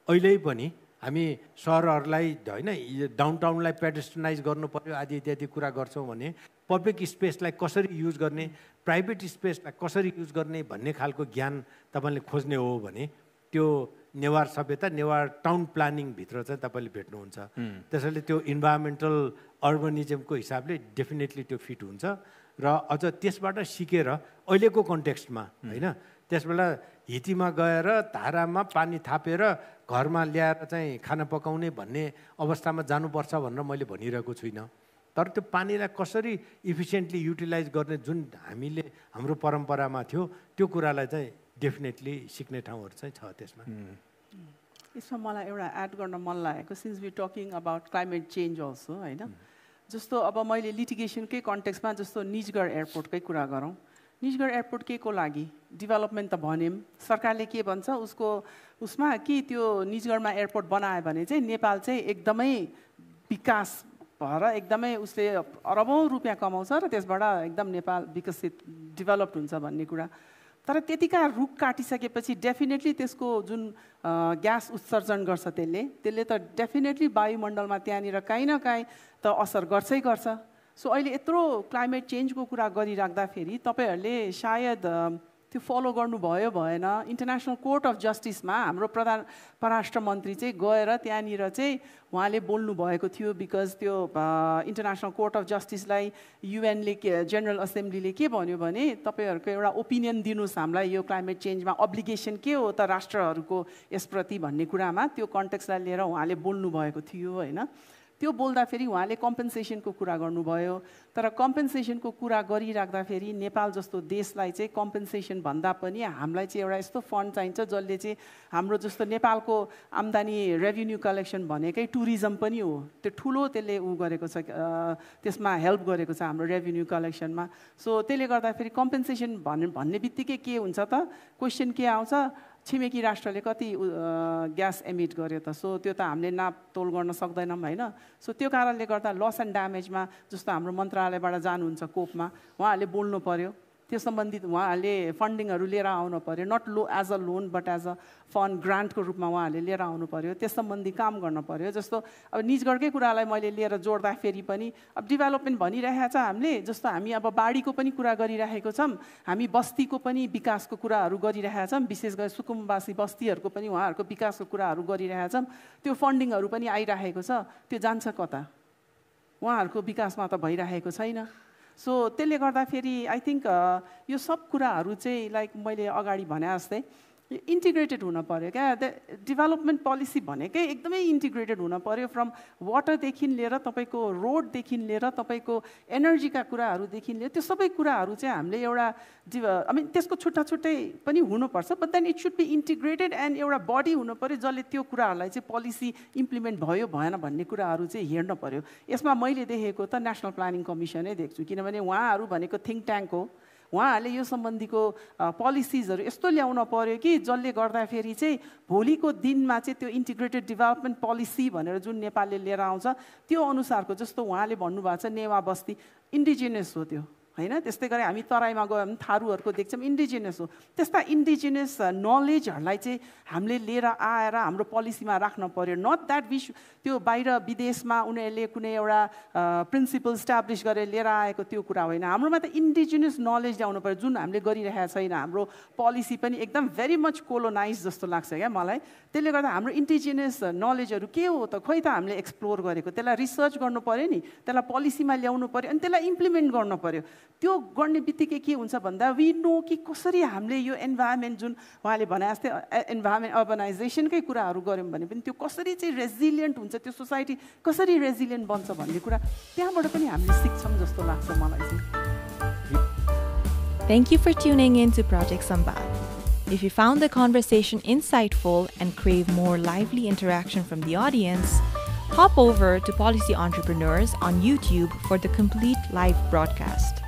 अहिले पनि हामी सहरहरूलाई होइन, डाउनटाउनलाई पेडेस्ट्रनाइज गर्नु पर्यो आदि इत्यादि कुरा गर्छौँ भने पब्लिक स्पेसलाई कसरी युज गर्ने, प्राइभेट स्पेसलाई कसरी युज गर्ने भन्ने खालको ज्ञान तपाईँले खोज्ने हो भने त्यो नेवार सभ्यता, नेवार टाउन प्लानिङभित्र चाहिँ तपाईँले भेट्नुहुन्छ। त्यसैले त्यो इन्भाइरोमेन्टल अर्बनिजमको हिसाबले डेफिनेटली त्यो फिट हुन्छ। र अझ त्यसबाट सिकेर अहिलेको कन्टेक्स्टमा होइन, त्यसबाट हितीमा गएर धारामा पानी थापेर घरमा ल्याएर चाहिँ खाना पकाउने भन्ने अवस्थामा जानुपर्छ भनेर मैले भनिरहेको छुइनँ। तर त्यो पानीलाई कसरी इफिसियन्टली युटिलाइज गर्ने जुन हामीले हाम्रो परम्परामा थियो, त्यो कुरालाई चाहिँ डेफिनेटली सिक्ने ठाउँहरू चाहिँ छ त्यसमा।
यसमा मलाई एउटा एड गर्न मन लागेको, since we talking about climate change also होइन, जस्तो अब मैले लिटिगेसनकै कन्टेक्स्टमा जस्तो निजगढ एयरपोर्टकै कुरा गरौँ। निजगढ एयरपोर्ट के को लागि डेभलपमेन्ट त भन्यौँ, सरकारले के भन्छ उसमा कि त्यो निजगढमा एयरपोर्ट बनायो भने चाहिँ नेपाल चाहिँ एकदमै विकास भएर एकदमै उसले अरबौँ रुपियाँ कमाउँछ र त्यसबाट एकदम नेपाल विकसित डेभलप्ड हुन्छ भन्ने कुरा। तर त्यतिका रुख काटिसकेपछि डेफिनेटली त्यसको जुन ग्यास उत्सर्जन गर्छ त्यसले त डेफिनेटली वायुमण्डलमा त्यहाँनिर काहीँ न काहीँ त असर गर्छै गर्छ। सो अहिले यत्रो क्लाइमेट चेन्जको कुरा गरिराख्दाखेरि तपाईँहरूले सायद त्यो फलो गर्नुभयो भएन, इन्टरनेसनल कोर्ट अफ जस्टिसमा हाम्रो परराष्ट्र मन्त्री चाहिँ गएर त्यहाँनिर चाहिँ उहाँले बोल्नु भएको थियो। बिकज त्यो इन्टरनेसनल कोर्ट अफ जस्टिसलाई युएनले जेनरल असेम्ब्लीले के भन्यो भने तपाईँहरूको एउटा ओपिनियन दिनुहोस् हामीलाई यो क्लाइमेट चेन्जमा अब्लिगेसन के हो त राष्ट्रहरूको यसप्रति भन्ने कुरामा त्यो कन्टेक्स्टलाई लिएर उहाँले बोल्नु भएको थियो होइन। त्यो बोल्दाखेरि उहाँले कम्पेन्सेसनको कुरा गर्नुभयो। तर कम्पेन्सेसनको कुरा गरिराख्दाखेरि नेपाल जस्तो देशलाई चाहिँ कम्पेन्सेसन भन्दा पनि हामीलाई चाहिँ एउटा यस्तो फन्ड चाहिन्छ जसले चाहिँ हाम्रो जस्तो नेपालको आम्दानी रेभिन्यू कलेक्सन भनेकै टुरिज्म पनि हो, त्यो ठुलो त्यसले गरेको छ, त्यसमा हेल्प गरेको छ हाम्रो रेभिन्यू कलेक्सनमा। सो त्यसले गर्दाखेरि कम्पेन्सेसन भन्ने बित्तिकै के हुन्छ त, क्वेसन के आउँछ, छिमेकी राष्ट्रले कति ग्यास एमिट गर्यो त, सो त्यो त हामीले नापतोल गर्न सक्दैनौँ होइन। सो त्यो कारणले गर्दा लस एन्ड ड्यामेजमा जस्तो हाम्रो मन्त्रालयबाट जानुहुन्छ कोपमा, उहाँहरूले बोल्नु पर्यो, त्यो सम्बन्धित उहाँहरूले फन्डिङहरू लिएर आउनु पर्यो, not as a loan but as a fund ग्रान्टको रूपमा उहाँहरूले लिएर आउनु पर्यो, त्यस सम्बन्धी काम गर्न पर्यो। जस्तो अब निजगढकै कुरालाई मैले लिएर जोड्दाखेरि पनि अब डेभलपमेन्ट भनिरहेको छ हामीले, जस्तो हामी अब बाढीको पनि कुरा गरिरहेको छौँ, हामी बस्तीको पनि विकासको कुराहरू गरिरहेका छौँ, विशेष गरी सुकुम्बासी बस्तीहरूको पनि उहाँहरूको विकासको कुराहरू गरिरहेका छौँ। त्यो फन्डिङहरू पनि आइरहेको छ, त्यो जान्छ कता, उहाँहरूको विकासमा त भइरहेको छैन। सो त्यसले गर्दाखेरि आई थिङ्क यो सब कुराहरू चाहिँ लाइक मैले अगाडि भने जस्तै इन्टिग्रेटेड हुन पर्यो क्या। डेभलपमेन्ट पोलिसी भनेकै एकदमै इन्टिग्रेटेड हुन पर्यो, फ्रम वाटरदेखि लिएर तपाईँको रोडदेखि लिएर तपाईँको एनर्जीका कुराहरूदेखि लिएर त्यो सबै कुराहरू चाहिँ हामीले एउटा त्यसको छुट्टा छुट्टै पनि हुनुपर्छ, but then it should be integrated and एउटा बडी हुनु पऱ्यो जसले त्यो कुराहरूलाई चाहिँ पोलिसी इम्प्लिमेन्ट भयो भएन भन्ने कुराहरू चाहिँ हेर्न पर्यो। यसमा मैले देखेको त नेसनल प्लानिङ कमिसनै देख्छु, किनभने उहाँहरू भनेको थिङ्क ट्याङ्क हो, उहाँहरूले यो सम्बन्धीको पोलिसिजहरू यस्तो ल्याउन पर्यो कि जसले गर्दाखेरि चाहिँ भोलिको दिनमा चाहिँ त्यो इन्टिग्रेटेड डेभलपमेन्ट पोलिसी भनेर जुन नेपालले लिएर आउँछ त्यो अनुसारको, जस्तो उहाँले भन्नुभएको छ नेवा बस्ती इन्डिजिनियस हो, त्यो हैन त्यस्तै गरी हामी तराईमा गयो भने थारूहरूको देख्छौँ इन्डिजिनियस हो त्यस्ता इन्डिजिनियस नलेजहरूलाई चाहिँ हामीले लिएर आएर हाम्रो पोलिसीमा राख्न पर्यो नट द्याट त्यो बाहिर विदेशमा उनीहरूले कुनै एउटा प्रिन्सिपल स्ट्याब्लिस गरेर लिएर आएको त्यो कुरा होइन हाम्रोमा त इन्डिजिनियस नलेज ल्याउनु पर्यो जुन हामीले गरिरहेका छैन हाम्रो पोलिसी पनि एकदम भेरी मच कोलोनाइज जस्तो लाग्छ क्या मलाई त्यसले गर्दा हाम्रो इन्डिजिनियस नलेजहरू के हो त खोइ त हामीले एक्सप्लोर गरेको त्यसलाई रिसर्च गर्नु पर्यो नि त्यसलाई पोलिसीमा ल्याउनु पर्यो अनि त्यसलाई इम्प्लिमेन्ट गर्नु पर्यो त्यो गर्ने बित्तिकै के हुन्छ भन्दा वी नो कि कसरी हामीले यो इन्भाइरोमेन्ट जुन उहाँले भने जस्तै इन्भाइरोमेन्ट अर्बनाइजेसनकै कुराहरू गऱ्यौँ भने पनि त्यो कसरी चाहिँ रेजिलियन्ट हुन्छ त्यो सोसाइटी कसरी रेजिलियन्ट बन्छ भन्ने कुरा त्यहाँबाट पनि हामीले सिक्छौँ जस्तो लाग्छ मलाई चाहिँ
Thank you for tuning in to Project Sambad. If you found the conversation insightful and crave more lively interaction from the audience, hop over to Policy Entrepreneurs on YouTube for the complete live broadcast.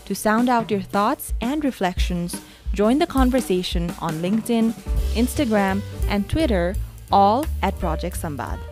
To sound out your thoughts and reflections, join the conversation on LinkedIn, Instagram, and Twitter, all at Project Sambad.